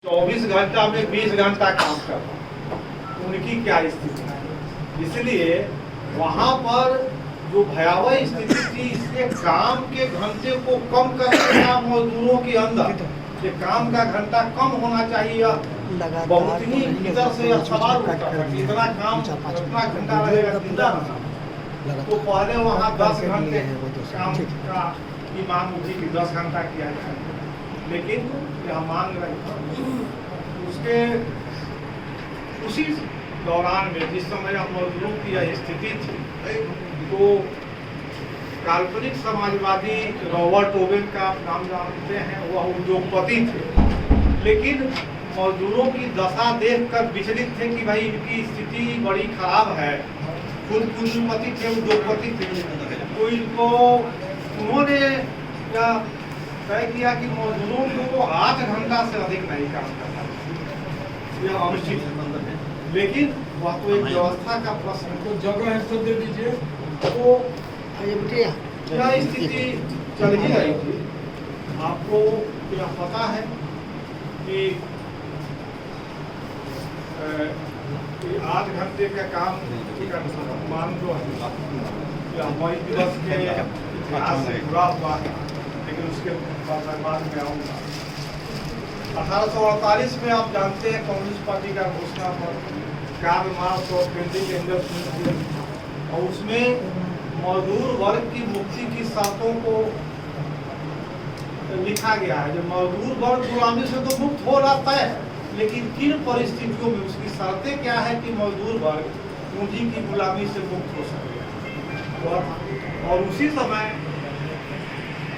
24 घंटा में 20 घंटा काम कर रहा, उनकी क्या स्थिति है। इसलिए वहाँ पर जो भयावह स्थिति थी, इसलिए काम के घंटे को कम करने का मजदूरों के अंदर कि काम का घंटा कम होना चाहिए, बहुत ही भीतर से यह सवाल उठता था कि इतना काम कितना घंटा रहेगा जिंदा रहना। तो पहले वहाँ 10 घंटे काम का की मांग उठी कि 10 घंटा किया जाए, लेकिन यह मांग रही उसके उसी दौरान में जिस समय मजदूरों की यह स्थिति थी, तो काल्पनिक समाजवादी रॉबर्ट ओवेन का आप नाम जानते हैं, वह उद्योगपति थे, लेकिन मजदूरों की दशा देखकर विचलित थे कि भाई इनकी स्थिति बड़ी खराब है। खुद पूंजीपति थे, उद्योगपति थे, तो इनको उन्होंने क्या तय किया कि मजदूरों को 8 घंटा से अधिक नहीं काम करना, यह अनुचित है। लेकिन वह तो एक व्यवस्था का प्रश्न, तो जगह है तो दे दीजिए। तो क्या स्थिति चल ही रही थी। आपको यह पता है कि 8 घंटे का काम का मान जो है मई दिवस के इतिहास से जुड़ा हुआ है, लेकिन उसके बाद में आऊँगा। 1848 में आप जानते हैं कम्युनिस्ट पार्टी का घोषणा पत्र कार्ल मार्क्स और फ्रेडरिक एंगल्स ने दिया, और उसमें मजदूर वर्ग की मुक्ति की शर्तों को लिखा गया है। जो मजदूर वर्ग गुलामी से तो मुक्त हो रहा है, लेकिन किन परिस्थितियों में उसकी शर्तें क्या है कि मजदूर वर्ग पूंजी की गुलामी से मुक्त हो सके। और उसी समय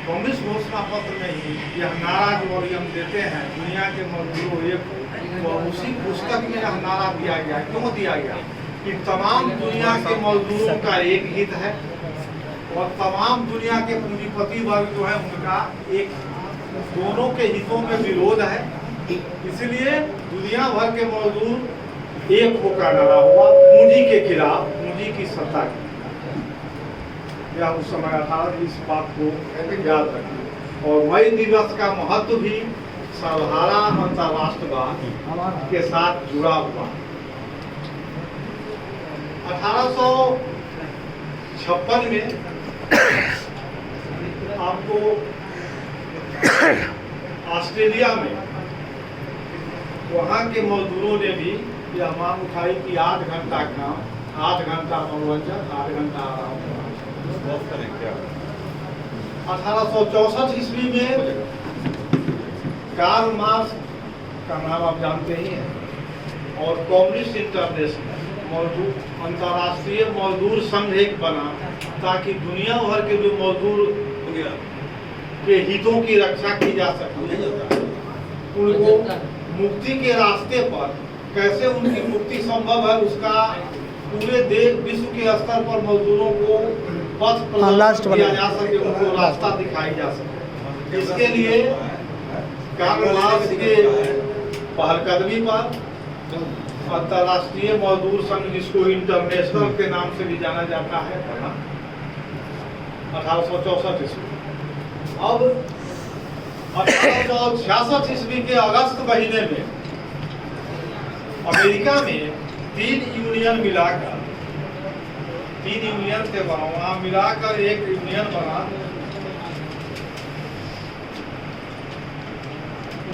कम्युनिस्ट घोषणा पत्र में ही यह नारा जो अभी हम देते हैं, दुनिया के मजदूरों एक, तो उसी पुस्तक में यह नारा दिया गया। क्यों दिया गया कि तमाम दुनिया के मजदूरों का एक हित है और तमाम दुनिया के पूंजीपति वर्ग जो है उनका एक, दोनों के हितों में विरोध है। इसलिए दुनिया भर के मजदूर एक होकर लड़ा हुआ पूंजी के खिलाफ, पूंजी की सत्ता के। या उस समय 18 इस बात को याद रखें। और मई दिवस का महत्व भी सर्वहारा अंतर्राष्ट्रवाद के साथ जुड़ा हुआ। 1856 में आपको ऑस्ट्रेलिया में वहाँ के मजदूरों ने भी यह मांग उठाई कि 8 घंटा काम, 8 घंटा मनोरंजन, 8 घंटा आराम। 1864 ईस्वी में कार्ल मार्क्स का नाम आप जानते ही हैं, और कम्युनिस्ट इंटरनेशनल मजदूर अंतर्राष्ट्रीय मजदूर संघ एक बना, ताकि दुनिया भर के जो मजदूर के हितों की रक्षा की जा सके, उनको मुक्ति के रास्ते पर कैसे उनकी मुक्ति संभव है, उसका पूरे देश विश्व के स्तर पर मजदूरों को पथ प्रदर्शन किया जा सके, उनको रास्ता दिखाई जा सके। इसके लिए कार्ल मार्क्स के पहलकदमी पर अंतर्राष्ट्रीय मजदूर संघ, जिसको इंटरनेशनल के नाम से भी जाना जाता है, 1864 ईस्वी। अब 1866 ईस्वी के अगस्त महीने में अमेरिका में 3 यूनियन मिलाकर, 3 यूनियन थे वहाँ मिलाकर एक यूनियन बना,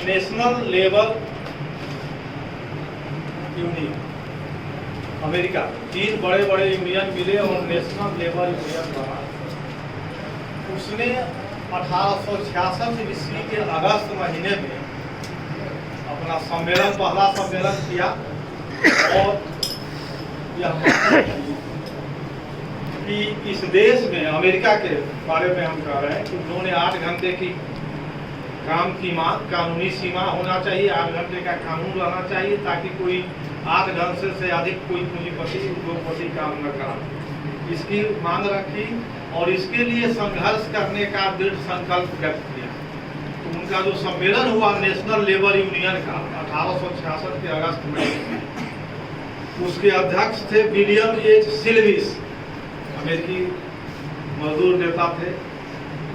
नेशनल लेबर यूनियन। अमेरिका 3 बड़े बड़े यूनियन मिले और नेशनल लेबर यूनियन बना। उसने 1866 ईस्वी के अगस्त महीने में अपना सम्मेलन, पहला सम्मेलन किया, और यह कि इस देश में, अमेरिका के बारे में हम कह रहे हैं कि उन्होंने 8 घंटे की काम की मांग, कानूनी सीमा होना चाहिए, 8 घंटे का कानून रहना चाहिए, ताकि कोई 8 घंटे से अधिक कोई पूंजीपति, उद्योगपति काम न करा। इसकी मांग रखी और इसके लिए संघर्ष करने का दृढ़ संकल्प व्यक्त किया। तो उनका जो सम्मेलन हुआ नेशनल लेबर यूनियन का 1866 के अगस्त में, उसके अध्यक्ष थे विलियम एच सिल्विस, अमेरिकी मजदूर नेता थे।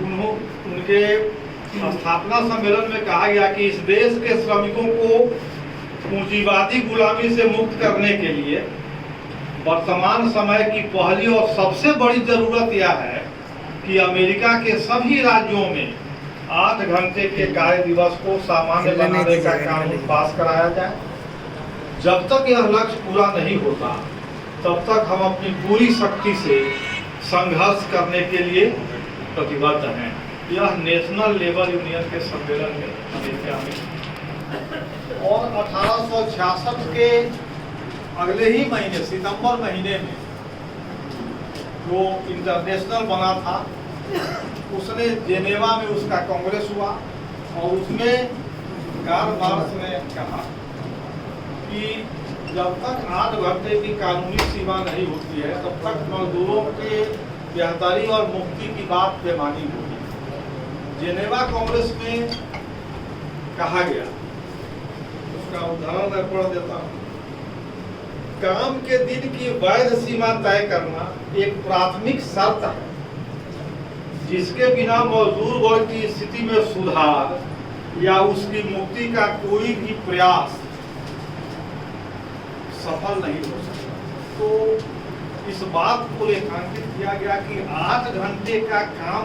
उनके स्थापना सम्मेलन में कहा गया कि इस देश के श्रमिकों को पूंजीवादी गुलामी से मुक्त करने के लिए वर्तमान समय की पहली और सबसे बड़ी जरूरत यह है कि अमेरिका के सभी राज्यों में 8 घंटे के कार्य दिवस को सामान्य बनाने का कानून पास कराया जाए। जब तक यह लक्ष्य पूरा नहीं होता तब तक हम अपनी पूरी शक्ति से संघर्ष करने के लिए प्रतिबद्ध हैं। यह नेशनल लेबर यूनियन के सम्मेलन में अमेरिका में और 1866 के अगले ही महीने सितंबर महीने में जो इंटरनेशनल बना था उसने जेनेवा में उसका कांग्रेस हुआ और उसमें कार्ल मार्क्स ने कहा कि जब तक 8 घंटे की कानूनी सीमा नहीं होती है तब तक मजदूरों के बेहतरी और मुक्ति की बात बेमानी होगी। जेनेवा कांग्रेस में कहा गया, उसका उदाहरण मैं पढ़ देता हूँ। काम के दिन की वैध सीमा तय करना एक प्राथमिक शर्त है जिसके बिना मजदूर वर्ग की स्थिति में सुधार या उसकी मुक्ति का कोई भी प्रयास सफल नहीं हो सकता। तो इस बात को रेखांकित किया गया कि 8 घंटे का काम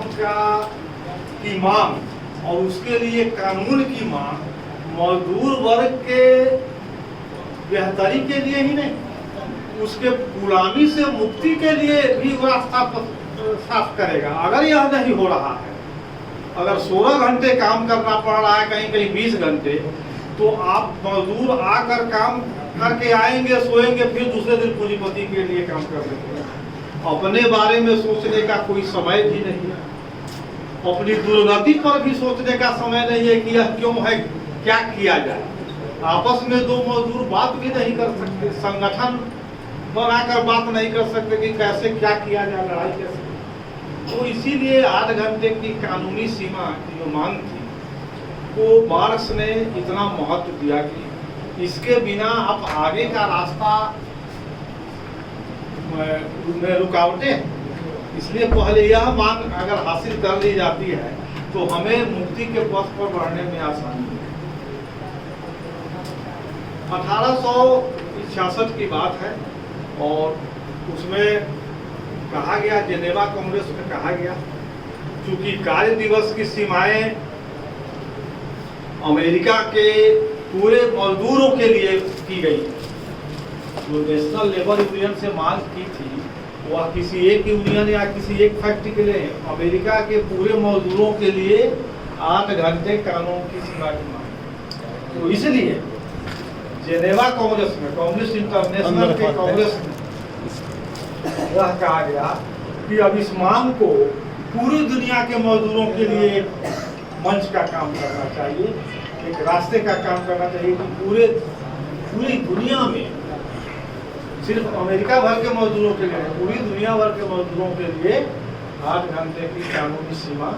की मांग और उसके लिए कानून की मांग मजदूर वर्ग के बेहतरी के लिए ही नहीं, उसके गुलामी से मुक्ति के लिए भी रास्ता साफ करेगा। अगर यह नहीं हो रहा है, अगर 16 घंटे काम करना पड़ रहा है, कहीं कहीं 20 घंटे, तो आप मजदूर आकर काम करके आएंगे, सोएंगे, फिर दूसरे दिन पूंजीपति के लिए काम कर देंगे। अपने बारे में सोचने का कोई समय भी नहीं है, अपनी दुर्गति पर भी सोचने का समय नहीं है कि यह क्यों है, क्या किया जाए। आपस में 2 मजदूर बात भी नहीं कर सकते, संगठन बनाकर बात नहीं कर सकते कि कैसे क्या किया जाए, लड़ाई कैसे। तो इसीलिए 8 घंटे की कानूनी सीमा की जो मांग थी को मार्क्स ने इतना महत्व दिया कि इसके बिना आप आगे का रास्ता में रुकावटें हैं। इसलिए पहले यह मांग अगर हासिल कर ली जाती है तो हमें मुक्ति के पथ पर बढ़ने में आसानी है। 1866 की बात है और उसमें कहा गया, जेनेवा कांग्रेस में कहा गया, चूंकि कार्य दिवस की सीमाएं अमेरिका के पूरे मजदूरों के लिए की गई, जो नेशनल लेबर यूनियन से मांग की थी वह किसी एक यूनियन या किसी एक फैक्ट्री के लिए, अमेरिका के पूरे मजदूरों के लिए 8 घंटे कानून की सीमा की मांग। तो इसलिए जेनेवा कांग्रेस में, कांग्रेस इंटरनेशनल के कांग्रेस में यह कहा गया कि अब इस मांग को पूरी दुनिया के मजदूरों के लिए मंच का काम करना चाहिए, एक रास्ते का काम करना चाहिए कि पूरी दुनिया में, सिर्फ अमेरिका भर के मजदूरों के लिए, पूरी दुनिया भर के मजदूरों के लिए 8 घंटे की कानूनी सीमा,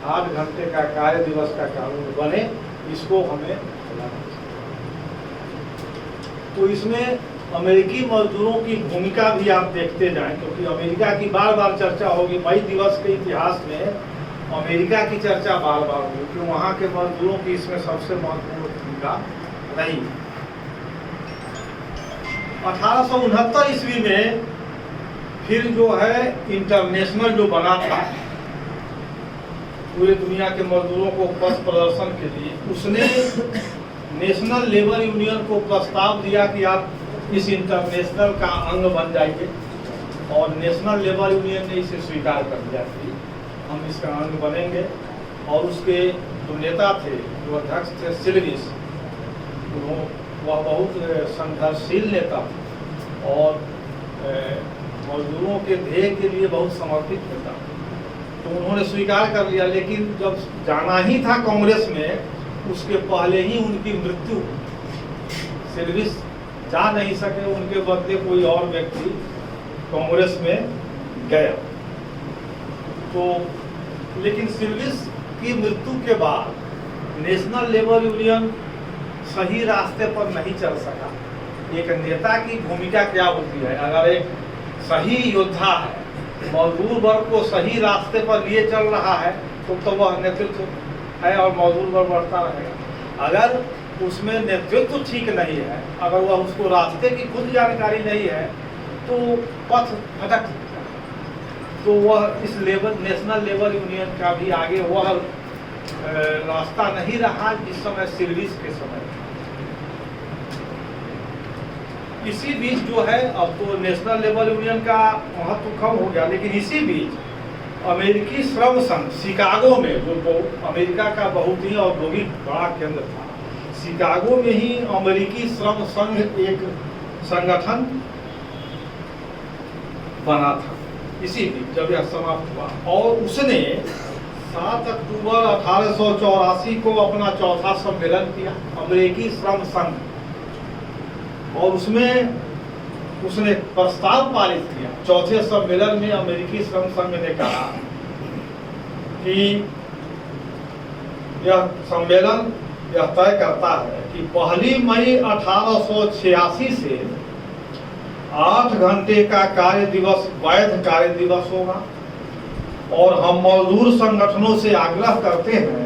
8 घंटे का कार्य दिवस का कानून बने, इसको हमें चलाना चाहिए। तो इसमें अमेरिकी मजदूरों की भूमिका भी आप देखते जाएं, क्योंकि अमेरिका की बार बार चर्चा होगी। मई दिवस के इतिहास में अमेरिका की चर्चा बार बार होगी कि वहाँ के मजदूरों की इसमें सबसे महत्वपूर्ण भूमिका रही। 1869 ईस्वी में फिर जो है इंटरनेशनल जो बना था पूरे दुनिया के मजदूरों को पथ प्रदर्शन के लिए, उसने नेशनल लेबर यूनियन को प्रस्ताव दिया कि आप इस इंटरनेशनल का अंग बन जाइए, और नेशनल लेबर यूनियन ने इसे स्वीकार कर लिया कि हम इसका अंग बनेंगे। और उसके जो नेता थे, जो अध्यक्ष थे सिल्विस, वह बहुत संघर्षशील नेता थे और मजदूरों के ध्येय के लिए बहुत समर्पित नेता, तो उन्होंने स्वीकार कर लिया। लेकिन जब जाना ही था कांग्रेस में, उसके पहले ही उनकी मृत्यु, सिल्विस जा नहीं सके, उनके बदले कोई और व्यक्ति कांग्रेस में गया। तो लेकिन सिल्विस की मृत्यु के बाद नेशनल लेबर यूनियन सही रास्ते पर नहीं चल सका। एक नेता की भूमिका क्या होती है? अगर एक सही योद्धा है, मजदूर वर्ग को सही रास्ते पर लिए चल रहा है, तो वह नेतृत्व है और मजदूर वर्ग बढ़ता रहेगा। अगर उसमें नेतृत्व ठीक नहीं है, अगर वह उसको रास्ते की खुद जानकारी नहीं है, तो पथ भटक सकता है। तो वह इस लेबर नेशनल लेबर यूनियन का भी आगे वह रास्ता नहीं रहा जिस समय सिविलिस के समय। इसी बीच जो है, अब तो नेशनल लेबर यूनियन का महत्व कम हो गया, लेकिन इसी बीच अमेरिकी श्रम संघ शिकागो में, जो अमेरिका का बहुत ही औद्योगिक बड़ा केंद्र था, शिकागो में ही अमेरिकी श्रम संघ एक संगठन बना था। इसी बीच जब यह समाप्त हुआ, और उसने 7 अक्टूबर 1884 को अपना चौथा सम्मेलन किया, अमेरिकी श्रम संघ, और उसमें उसने प्रस्ताव पारित किया। चौथे सम्मेलन में अमेरिकी श्रम संघ ने कहा कि यह सम्मेलन यह तय करता है कि 1 मई 1886 से 8 घंटे का कार्य दिवस वैध कार्य दिवस होगा, और हम मजदूर संगठनों से आग्रह करते हैं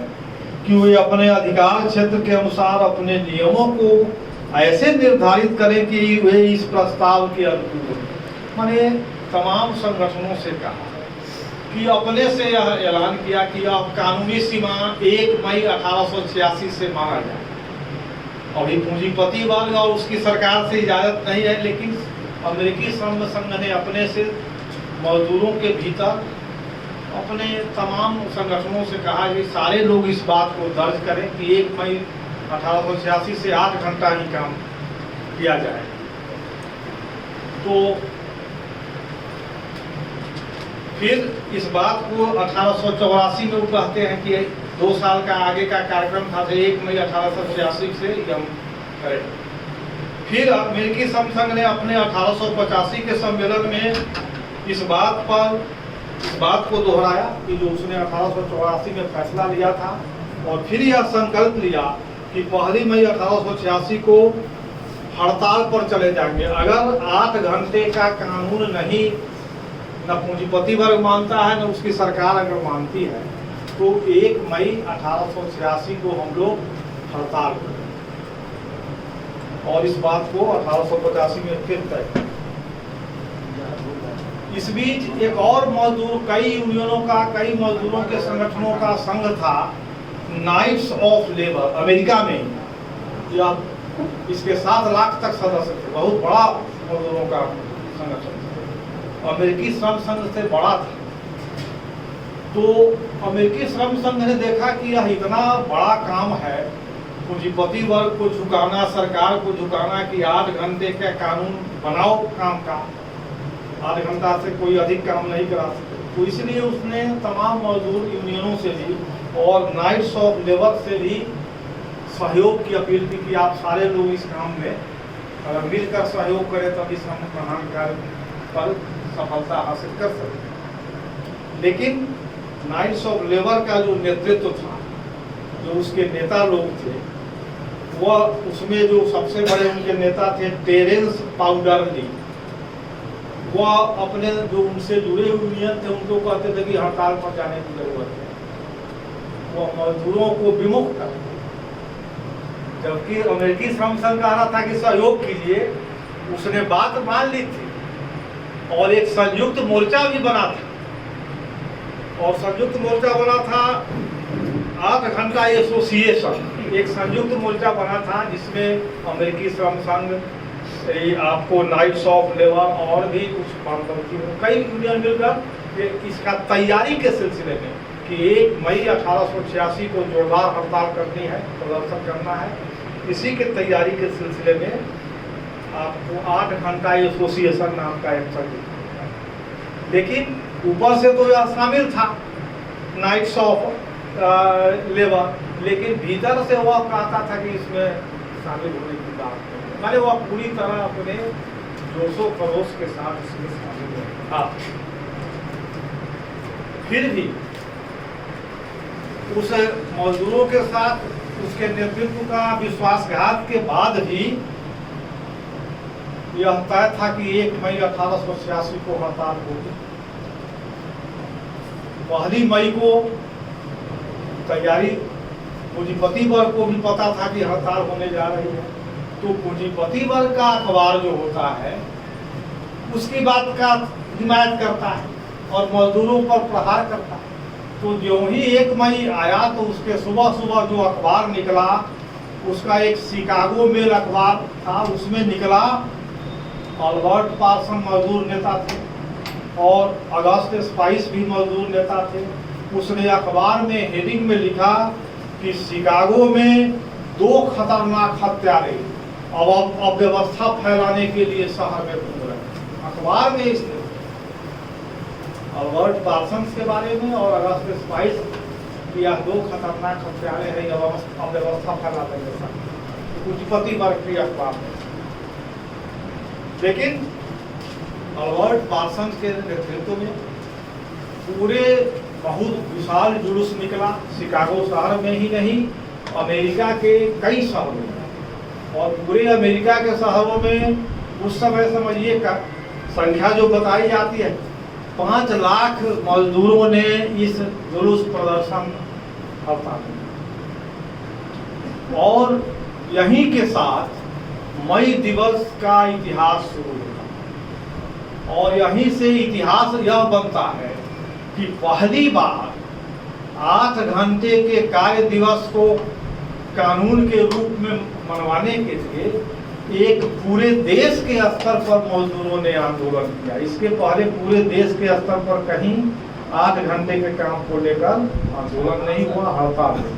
कि वे अपने अधिकार क्षेत्र के अनुसार अपने नियमों को ऐसे निर्धारित करें कि वे इस प्रस्ताव के अनुकूल हों। मैंने तमाम संगठनों से कहा कि अपने से यह ऐलान किया कि अब कानूनी सीमा 1 मई 1886 से माना जाए। अभी पूंजीपति वर्ग और उसकी सरकार से इजाज़त नहीं है, लेकिन अमेरिकी श्रम संघ ने अपने से मजदूरों के भीतर अपने तमाम संगठनों से कहा कि सारे लोग इस बात को दर्ज करें कि 1 मई 1886 से 8 घंटा ही काम किया जाए। तो फिर इस बात को 1884 में वो कहते हैं कि 2 साल का आगे का कार्यक्रम था, 1 मई 1886 से हम करें। फिर अमेरिकी श्रम संघ ने अपने 1885 के सम्मेलन में इस बात को दोहराया कि जो उसने 1884 में फैसला लिया था, और फिर यह संकल्प लिया कि 1 मई 1886 को हड़ताल पर चले जाएंगे। अगर 8 घंटे का कानून नहीं न पूंजीपति वर्ग मानता है न उसकी सरकार अगर मानती है, तो 1 मई 1886 को हम लोग हड़ताल करें। और इस बात को 1885 में फिर तय। इस बीच एक और मजदूर, कई यूनियनों का, कई मजदूरों के संगठनों का संघ था, नाइट्स ऑफ लेबर, अमेरिका में। या इसके 7 लाख तक सदस्य थे, बहुत बड़ा मजदूरों का संगठन था, अमेरिकी श्रम संघ से बड़ा था। तो अमेरिकी श्रम संघ ने देखा कि यह इतना बड़ा काम है, पूंजीपति वर्ग को झुकाना, सरकार को झुकाना कि 8 घंटे का कानून बनाओ काम का, 8 घंटा से कोई अधिक काम नहीं करा सकते। तो इसलिए उसने तमाम मजदूर यूनियनों से भी और नाइट्स ऑफ लेबर से भी सहयोग की अपील की कि आप सारे लोग इस काम में अगर मिलकर सहयोग करें तब इस हम महान कार्य पर सफलता हासिल कर सकते। लेकिन नाइट्स ऑफ लेबर का जो नेतृत्व था, जो उसके नेता लोग थे, वह उसमें जो सबसे बड़े उनके नेता थे टेरेंस पाउडरली, वह अपने जो उनसे जुड़े यूनियन थे उनको कहते थे कि हड़ताल पर जाने की जरूरत है, वह मजदूरों को विमुख करते। जबकि अमेरिकी श्रम संघ कह रहा था कि सहयोग कीजिए, उसने बात मान ली थी और एक संयुक्त मोर्चा भी बना था। और संयुक्त मोर्चा बना था 8 घंटा एसोसिएशन, एक संयुक्त मोर्चा बना था जिसमें अमेरिकी श्रम संघ, आपको नाइट्स ऑफ लेबर और भी कुछ वामपंथी कई यूनियन मिलकर इसका तैयारी के सिलसिले में कि 1 मई 1886 को जोरदार हड़ताल करनी है, प्रदर्शन करना है, इसी के तैयारी के सिलसिले में आपको 8 घंटा एसोसिएशन नाम का एक संगठन। लेकिन ऊपर से तो यह शामिल था नाइट्स ऑफ लेबर, लेकिन भीतर से वह कहता था कि इसमें शामिल होने की बात नहीं, माने वह पूरी तरह अपने जोशो खरोश के साथ इसमें शामिल था। फिर भी उस मजदूरों के साथ उसके नेतृत्व का विश्वासघात के बाद भी यह तय था कि 1 मई 1886 को हड़ताल होगी। 1 मई को तैयारी पूंजीपति वर्ग को भी पता था कि हड़ताल होने जा रही है, तो पूंजीपति वर्ग का अखबार जो होता है उसकी बात का हिमायत करता है और मजदूरों पर प्रहार करता है। तो जो ही 1 मई आया तो उसके सुबह सुबह जो अखबार निकला, उसका एक शिकागो मेल अखबार था, उसमें निकला अल्बर्ट पार्सन मजदूर नेता थे और अगस्त स्पाइस भी मजदूर नेता थे। उसने अखबार में हेडिंग में लिखा कि शिकागो में 2 खतरनाक हत्यारे अब अव्यवस्था फैलाने के लिए शहर में घूम रहे हैं। अखबार में इसने अल्बर्ट पार्सन्स के बारे में और अगस्त स्पाइस की यह 2 खतरनाक हत्यारे हैं अव्यवस्था फैलाने के साथ, पूंजीपति वर्ग की अखबार में। लेकिन अल्बर्ट पार्सन्स के नेतृत्व में पूरे बहुत विशाल जुलूस निकला, शिकागो शहर में ही नहीं अमेरिका के कई शहरों में, और पूरे अमेरिका के शहरों में उस समय समझिए का संख्या जो बताई जाती है 5 लाख मजदूरों ने इस जुलूस प्रदर्शन हड़ताल, और यहीं के साथ मई दिवस का इतिहास शुरू होता, और यहीं से इतिहास यह बनता है कि पहली बार 8 घंटे के कार्य दिवस को कानून के रूप में मनवाने के लिए एक पूरे देश के स्तर पर मजदूरों ने आंदोलन किया। इसके पहले पूरे देश के स्तर पर कहीं 8 घंटे के काम को लेकर आंदोलन नहीं हुआ, हड़ताल हुई।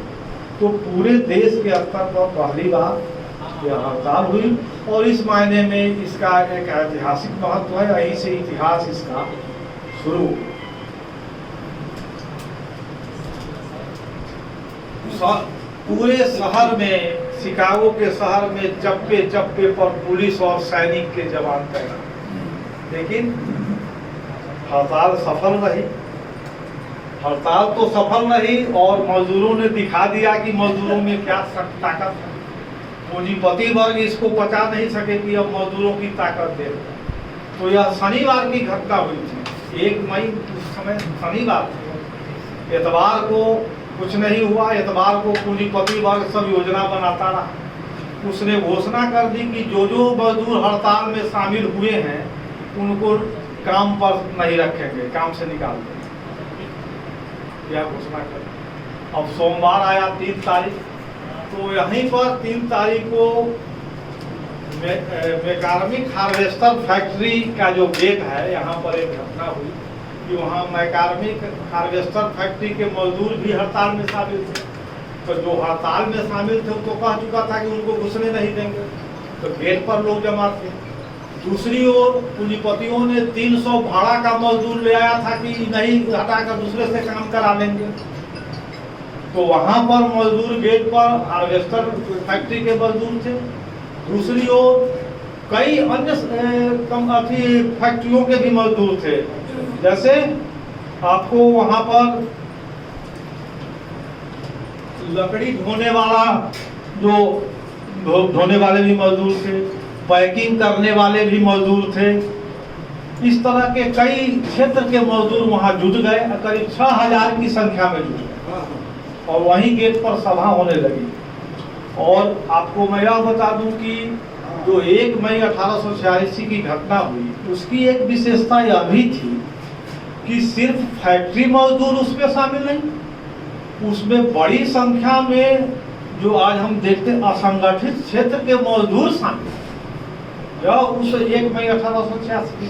तो पूरे देश के स्तर पर पहली बार यह हड़ताल हुई, और इस मायने में इसका एक ऐतिहासिक महत्व है। यहीं से इतिहास इसका शुरू। पूरे शहर में, शिकागो के शहर में चप्पे चप्पे पर पुलिस और सैनिक के जवान तैनात। लेकिन हड़ताल सफल रही। हड़ताल तो सफल रही और मजदूरों ने दिखा दिया कि मजदूरों में क्या ताकत है। पूंजीपति वर्ग इसको पचा नहीं सके कि अब मजदूरों की ताकत दे। तो यह शनिवार की घटना हुई थी, 1 मई उस समय शनिवार थी। इतवार को कुछ नहीं हुआ। इतवार को पूंजीपति वर्ग सब योजना बनाता रहा। उसने घोषणा कर दी कि जो जो मजदूर हड़ताल में शामिल हुए हैं उनको काम पर नहीं रखेंगे, काम से निकाल देंगे, यह घोषणा कर। अब सोमवार आया 3 तारीख, तो यहीं पर 3 तारीख को मैकार्मिक हार्वेस्टर फैक्ट्री का जो गेट है, यहाँ पर एक घटना हुई कि वहाँ मैकार्मिक हार्वेस्टर फैक्ट्री के मजदूर भी हड़ताल में शामिल थे। तो जो हड़ताल में शामिल थे उनको कह चुका था कि उनको घुसने नहीं देंगे, तो गेट पर लोग जमा थे। दूसरी ओर पूंजीपतियों ने 300 भाड़ा का मजदूर ले आया था कि नहीं हटाकर दूसरे से काम करा लेंगे। तो वहाँ पर मजदूर गेट पर हार्वेस्टर फैक्ट्री के मजदूर थे। दूसरी ओर कई अन्य फैक्ट्रियों के भी मजदूर थे। जैसे आपको वहां पर लकड़ी ढोने वाला ढोने वाले भी मजदूर थे, पैकिंग करने वाले भी मजदूर थे। इस तरह के कई क्षेत्र के मजदूर वहां जुट गए, करीब 6000 की संख्या में जुट गए, और वहीं गेट पर सभा होने लगी। और आपको मैं यह बता दूं कि जो 1 मई 1886 की घटना हुई, उसकी एक विशेषता यह भी थी कि सिर्फ फैक्ट्री मजदूर उसमें शामिल नहीं, उसमें बड़ी संख्या में जो आज हम देखते हैं असंगठित क्षेत्र के मजदूर शामिल। यह उस 1 मई 1886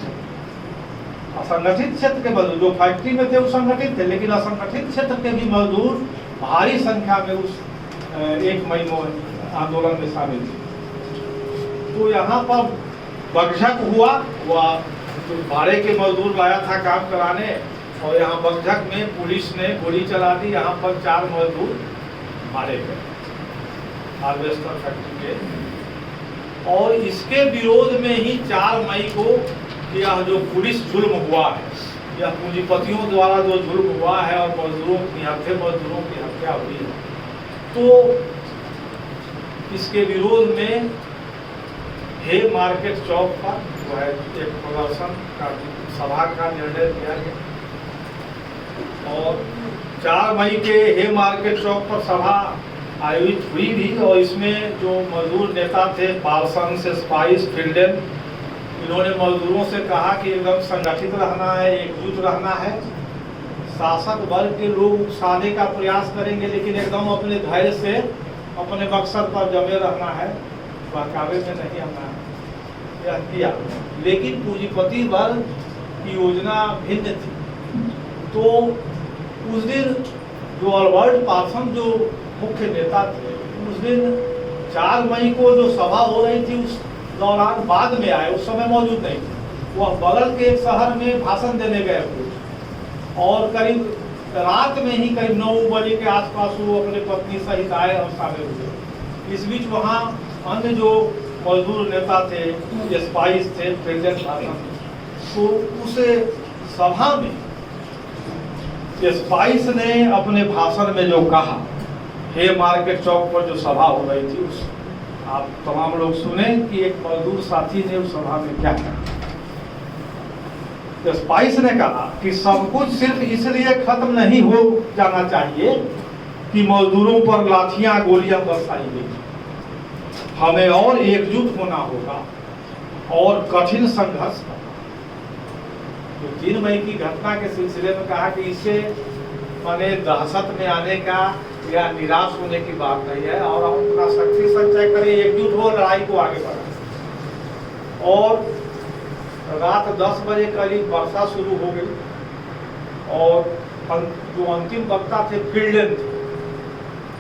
असंगठित क्षेत्र के मजदूर जो फैक्ट्री में थे वो संगठित थे, लेकिन असंगठित क्षेत्र के भी मजदूर भारी संख्या में उस 1 मई आंदोलन में शामिल थे। तो यहाँ पर बगझक हुआ, वह भाड़े के मजदूर लाया था काम कराने, और यहाँ बगझक में पुलिस ने गोली चला दी। यहाँ पर 4 मजदूर मारे गए हार्वेस्टर फैक्ट्री के। और इसके विरोध में ही 4 मई को यह जो पुलिस जुल्म हुआ है, यह पूंजीपतियों द्वारा जो जुल्म हुआ है और मजदूरों की हत्या हुई है, तो इसके विरोध में हे मार्केट चौक पर जो है एक प्रदर्शन का सभा का निर्णय किया गया। और 4 मई के हे मार्केट चौक पर सभा आयोजित हुई भी, और इसमें जो मजदूर नेता थे पार्सन्स, स्पाइस, फिल्डन, इन्होंने मजदूरों से कहा कि एकदम संगठित रहना है, एकजुट रहना है। शासक वर्ग के लोग उकसाने का प्रयास करेंगे, लेकिन एकदम अपने धैर्य से अपने मकसद पर जमे रहना है, बहकावे में नहीं आना है। यह किया, लेकिन पूंजीपति वर्ग की योजना भिन्न थी। तो उस दिन जो अल्बर्ट पार्सन जो मुख्य नेता थे, उस दिन 4 मई को जो सभा हो रही थी उस दौरान बाद में आए, उस समय मौजूद नहीं थे। वह बगल के एक शहर में भाषण देने गए थे, और करीब रात में ही करीब 9 बजे के आसपास वो अपने पत्नी सहित आए और शामिल हुए। इस बीच वहाँ अन्य जो मजदूर नेता थे, स्पाइस थे, प्रेसिडेंट भाषण, तो उस सभा में स्पाइस ने अपने भाषण में जो कहा, हे मार्केट चौक पर जो सभा हो रही थी, उस आप तमाम लोग सुने कि एक मजदूर साथी ने उस सभा में क्या कहा। तो स्पाइस ने कहा कि सब कुछ सिर्फ इसलिए खत्म नहीं हो जाना चाहिए कि मजदूरों पर लाठियां गोलियां बरसाई गई। हमें और एकजुट होना होगा और कठिन संघर्ष करना। तो 3 मई की घटना के सिलसिले में कहा कि इससे माने दहशत में आने का या निराश होने की बात नहीं है, और हम अपना शक्ति संचय करें, एकजुट हो, लड़ाई को आगे बढ़ाएं। और रात 10 बजे करीब वर्षा शुरू हो गई, और जो अंतिम वक्ता थे फिल्डन थे,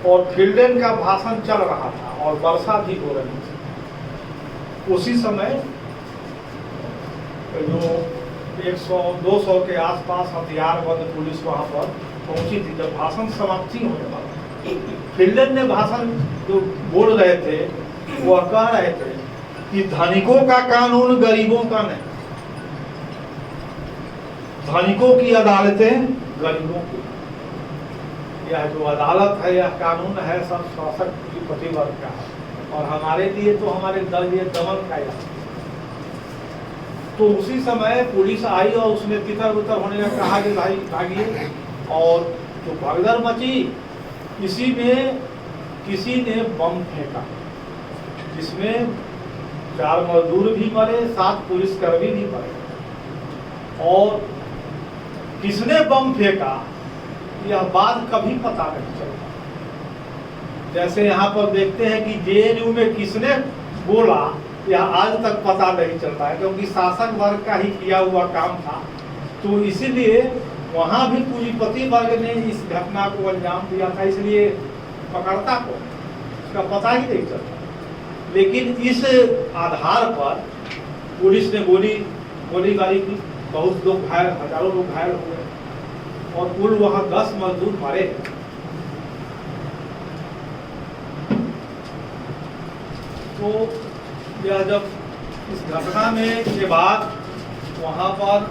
और फिल्डन का भाषण चल रहा था और वर्षा भी हो रही थी। उसी समय जो 100-200 के आसपास हथियारबंद पुलिस वहां पर पहुंची थी। जब भाषण समाप्ति होने वाला, फिल्डन ने भाषण जो बोल रहे थे, वह कह रहे थे कि धनिकों का कानून गरीबों का नहीं, धनिकों की अदालतें गरीबों की। यह जो अदालत है, यह कानून है, सब शासक पूंजीपति वर्ग का है, और हमारे लिए तो हमारे दल ये दमन का है। तो उसी समय पुलिस आई और उसने तितर बितर होने का कहा कि भाई भागिए, और जो भगदड़ मची, इसी में किसी ने बम फेंका, जिसमें 4 मजदूर भी मरे, 7 पुलिसकर्मी भी मरे। और किसने बम फेंका यह बात कभी पता नहीं चलता। जैसे यहाँ पर देखते हैं कि जेएनयू में किसने बोला, यह आज तक पता नहीं चलता है, क्योंकि शासक वर्ग का ही किया हुआ काम था। तो इसीलिए वहाँ भी पूंजीपति वर्ग ने इस घटना को अंजाम दिया था, इसलिए पकड़ता को इसका पता ही नहीं चलता। लेकिन इस आधार पर पुलिस ने गोलीबारी की, बहुत लोग घायल, हजारों लोग घायल हुए, और कुल वहाँ 10 मजदूर मरे। तो यह जब इस घटना में के बाद वहाँ पर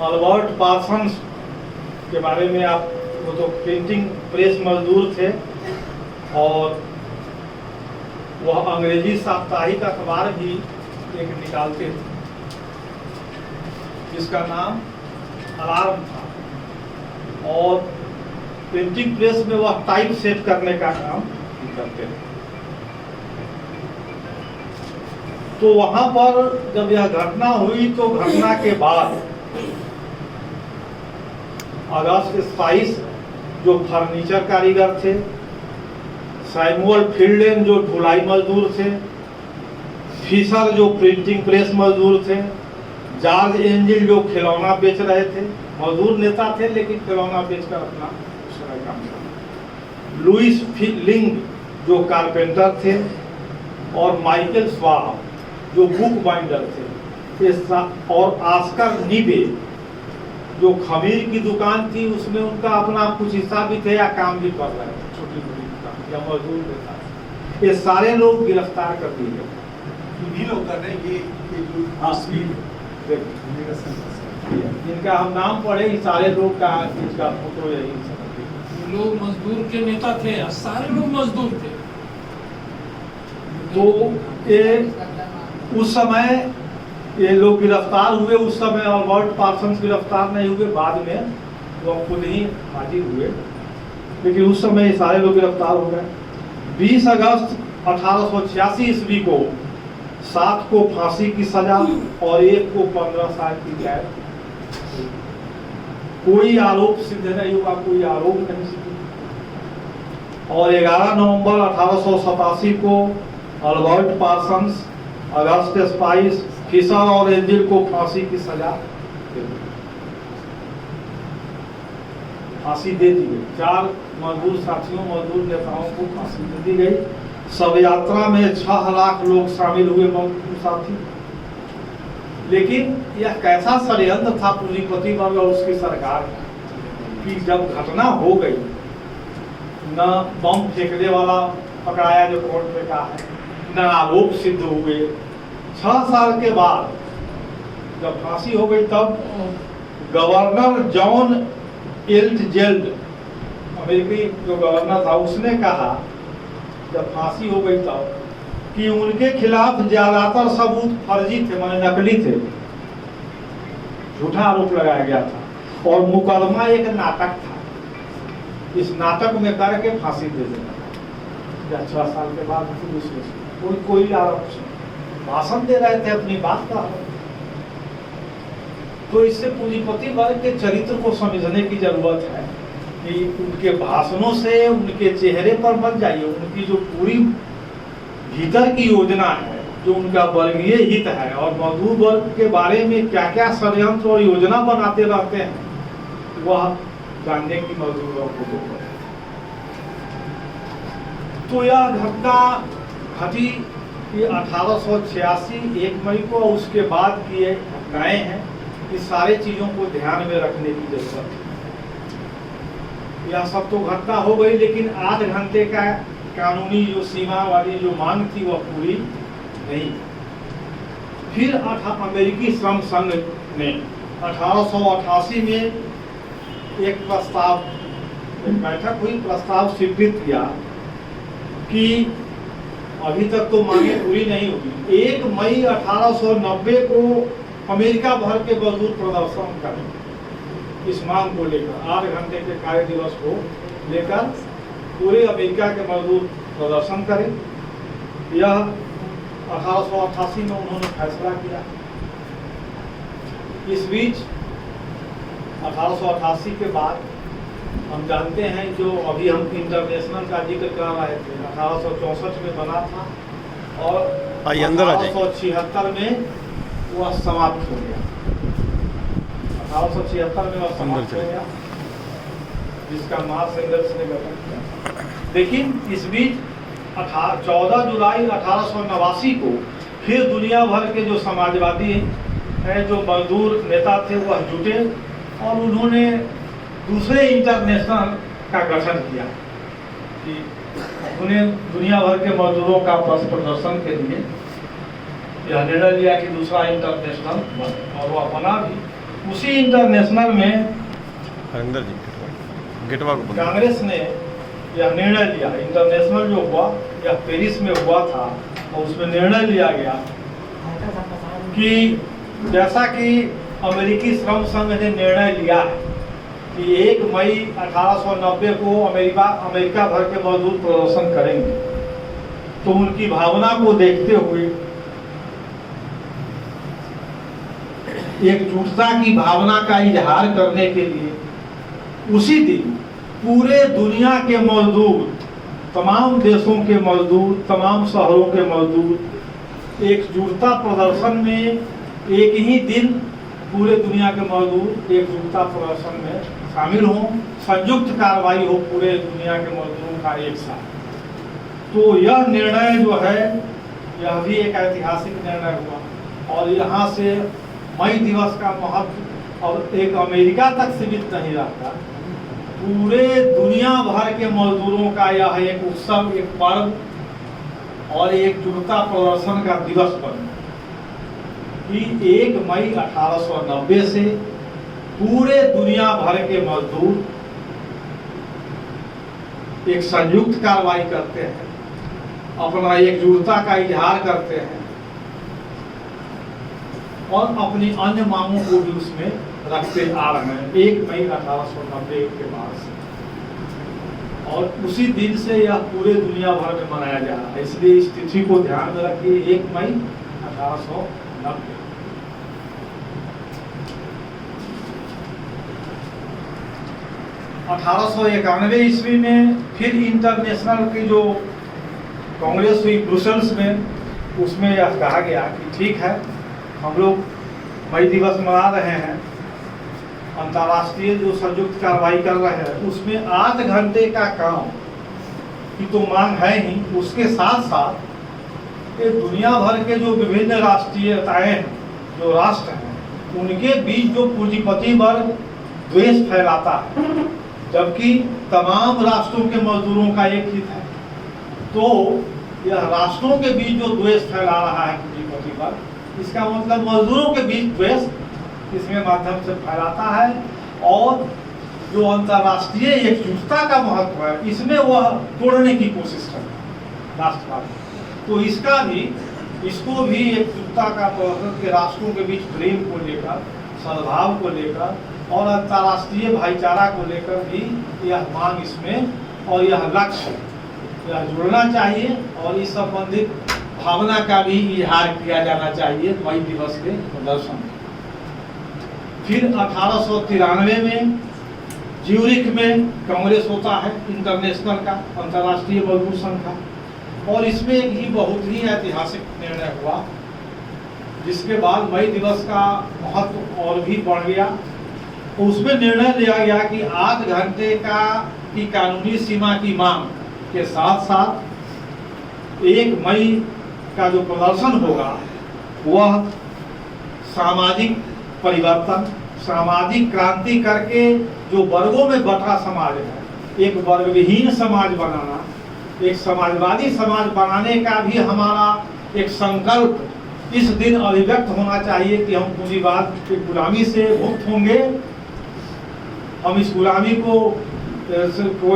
अल्बर्ट पार्सन के बारे में, आप वो तो प्रिंटिंग प्रेस मजदूर थे, और वह अंग्रेजी साप्ताहिक अखबार भी एक निकालते थे, जिसका नाम अलार्म था, और प्रिंटिंग प्रेस में वह टाइप सेट करने का काम करते थे। तो वहां पर जब यह घटना हुई, तो घटना के बाद अगस्त 27 जो फर्नीचर कारीगर थे, सैमुअल फिल्डन जो ढुलाई मजदूर थे, फिशर जो प्रिंटिंग प्रेस मजदूर थे, जॉर्ज एंजिल जो खिलौना बेच रहे थे, मजदूर नेता थे लेकिन खिलौना बेचकर अपना काम था, लुइस लिंग जो कारपेंटर थे, और माइकल स्वाब जो बुक बाइंडर थे, और आस्कर नीबे जो खमीर की दुकान थी, उसमें उनका अपना कुछ हिस्सा भी थे या काम भी कर रहे थे, छोटी मोटी दुकान या मजदूर नेता। ये सारे लोग गिरफ्तार कर दिए गए। इनका हम नाम पढ़े, सारे लोग का इसका फोटो यही लोग मजदूर के नेता थे, सारे लोग मजदूर थे। तो ये उस समय ये लोग गिरफ्तार हुए। उस समय अल्बर्ट पार्सन गिरफ्तार नहीं हुए, बाद में वो खुद ही हाजिर हुए, लेकिन उस समय सारे लोग गिरफ्तार हो गए। 20 अगस्त 1886 ईस्वी को 7 को फांसी की सजा और 1 को 15 साल की कैद। कोई आरोप सिद्ध नहीं हुआ, कोई आरोप नहीं सिद्ध हुआ। और 11 नवंबर 1887 को Albert Parsons, Augustus Spies, Fischer और एंजिल को फांसी की सजा फांसी दे दी गई। 4 मजदूर साथियों, मजदूर नेताओं को फांसी दे दी गई। शव यात्रा में 6 लाख लोग शामिल हुए मजदूर साथी। लेकिन यह कैसा षड्यंत्र था पूंजीपति वर्ग और उसकी सरकार की, जब घटना हो गई, न बम फेंकने वाला पकड़ाया जो कोर्ट में कहा है, न आरोप सिद्ध हुए। 6 साल के बाद जब फांसी हो गई, तब गवर्नर जॉन एल्टजेल्ड, अमेरिकी जो गवर्नर था, उसने कहा जब फांसी हो गई तब कि उनके खिलाफ ज्यादातर सबूत फर्जी थे, माने नकली थे, झूठा आरोप लगाया गया था और मुकदमा एक नाटक था। इस नाटक में करके फांसी दे देना। 6 साल के बाद दूसरे कोई आरोप भाषण दे रहे थे, अपनी बात का। तो इससे पूंजीपति वर्ग के चरित्र को समझने की जरूरत है कि उनके भाषणों से, उनके चेहरे पर मत जाइए। उनकी जो पूरी भीतर की योजना है, जो उनका वर्गीय हित है और मजदूर वर्ग के बारे में क्या क्या षड्यंत्र और योजना बनाते रहते हैं, वह जानने की मजदूर वर्ग को जरूरत है। तो यह घटना घटी 1886 1 मई को, उसके बाद की ये घटनाएं हैं। इस सारे चीजों को ध्यान में रखने की जरूरत है। यह सब तो घटना हो गई, लेकिन 8 घंटे का कानूनी जो सीमा वाली जो मांग थी वह पूरी नहीं। फिर अमेरिकी श्रम संघ ने 1888 में एक प्रस्ताव, एक बैठक हुई, प्रस्ताव स्वीकृत किया कि अभी तक तो मांगे पूरी नहीं होगी। 1 मई 1890 को अमेरिका भर के मजदूर प्रदर्शन करें इस मांग को लेकर। 8 घंटे के कार्य दिवस को लेकर पूरे अमेरिका के मजदूर प्रदर्शन करें। यह 1888 में उन्होंने फैसला किया। इस बीच 1888 के बाद हम जानते हैं, जो अभी हम इंटरनेशनल का जिक्र कर रहे थे, 1864 में बना था और 1876 में वह समाप्त हो गया। 1876 में वह समाप्त हो गया, जिसका मार्च एंगल्स ने गठन किया। लेकिन इस बीच 14 जुलाई 1889 को फिर दुनिया भर के जो समाजवादी हैं, जो मजदूर नेता थे, वह जुटे और उन्होंने दूसरे इंटरनेशनल का गठन किया कि उन्हें दुनिया भर के मजदूरों का पथ प्रदर्शन के लिए यह निर्णय लिया कि दूसरा इंटरनेशनल बने, और वह बना भी। उसी इंटरनेशनल में कांग्रेस ने यह निर्णय लिया, इंटरनेशनल जो हुआ यह पेरिस में हुआ था, और उसमें निर्णय लिया गया कि जैसा कि अमेरिकी श्रम संघ ने निर्णय लिया है कि 1 मई 1890 को अमेरिका भर के मजदूर प्रदर्शन करेंगे, तो उनकी भावना को देखते हुए, एकजुटता की भावना का इजहार करने के लिए उसी दिन पूरे दुनिया के मजदूर, तमाम देशों के मजदूर, तमाम शहरों के मजदूर एकजुटता प्रदर्शन में एक ही दिन पूरे दुनिया के मजदूर एकजुटता प्रदर्शन में शामिल हों, संयुक्त कार्रवाई हो पूरे दुनिया के मजदूरों का एक साथ। तो यह निर्णय जो है, यह भी एक ऐतिहासिक निर्णय हुआ और यहाँ से मई दिवस का महत्व और एक अमेरिका तक सीमित नहीं रहता, पूरे दुनिया भर के मजदूरों का यह एक उत्सव, एक पर्व और एकजुटता प्रदर्शन का दिवस बना कि 1 मई 1890 से पूरे दुनिया भर के मजदूर एक संयुक्त कार्रवाई करते हैं, अपना एकजुटता का इजहार करते हैं और अपनी अन्य मांगों को भी उसमें रखते आ रहे हैं 1 मई 1890 के बाद से। और उसी दिन से यह पूरे दुनिया भर में मनाया जा रहा है, इसलिए इस तिथि को ध्यान में रखिए 1 मई 1890। 1891 ईस्वी में फिर इंटरनेशनल की जो कांग्रेस हुई ब्रुसेल्स में, उसमें यह कहा गया कि ठीक है, हम लोग मई दिवस मना रहे हैं, अंतर्राष्ट्रीय जो संयुक्त कार्रवाई कर रहे हैं, उसमें 8 घंटे का काम की तो मांग है ही, उसके साथ साथ ये दुनिया भर के जो विभिन्न राष्ट्रीयताएं हैं, जो राष्ट्र हैं, उनके बीच जो पूंजीपति वर्ग द्वेष फैलाता है, जबकि तमाम राष्ट्रों के मजदूरों का एक हित है, तो यह राष्ट्रों के बीच जो द्वेष फैला रहा है पूंजीपति वर्ग, इसका मतलब मजदूरों के बीच द्वेष इसमें माध्यम से फैलाता है। और जो अंतर्राष्ट्रीय एकजुटता का महत्व है, इसमें वह तोड़ने की कोशिश करता है राष्ट्रवाद। तो इसको भी एकजुटता का प्रवर्तन के राष्ट्रों के बीच प्रेम को लेकर, सद्भाव को लेकर और अंतर्राष्ट्रीय भाईचारा को लेकर भी यह मांग इसमें और यह लक्ष्य यह जुड़ना चाहिए, और इस संबंधित भावना का भी इजहार किया जाना चाहिए मई दिवस के प्रदर्शन। फिर 1893 में ज्यूरिख में कांग्रेस होता है इंटरनेशनल का, अंतर्राष्ट्रीय मजदूर संघ का, और इसमें एक ही बहुत ही ऐतिहासिक निर्णय हुआ, जिसके बाद मई दिवस का महत्व और भी बढ़ गया। उसमें निर्णय लिया गया कि 8 घंटे की कानूनी सीमा की मांग के साथ साथ 1 मई का जो प्रदर्शन होगा वह सामाजिक परिवर्तन, सामाजिक क्रांति करके जो वर्गों में बटा समाज है, एक वर्गविहीन समाज बनाना, एक समाजवादी समाज बनाने का भी हमारा एक संकल्प इस दिन अभिव्यक्त होना चाहिए कि हम पूंजीवाद की गुलामी से मुक्त होंगे। हम इस गुलामी को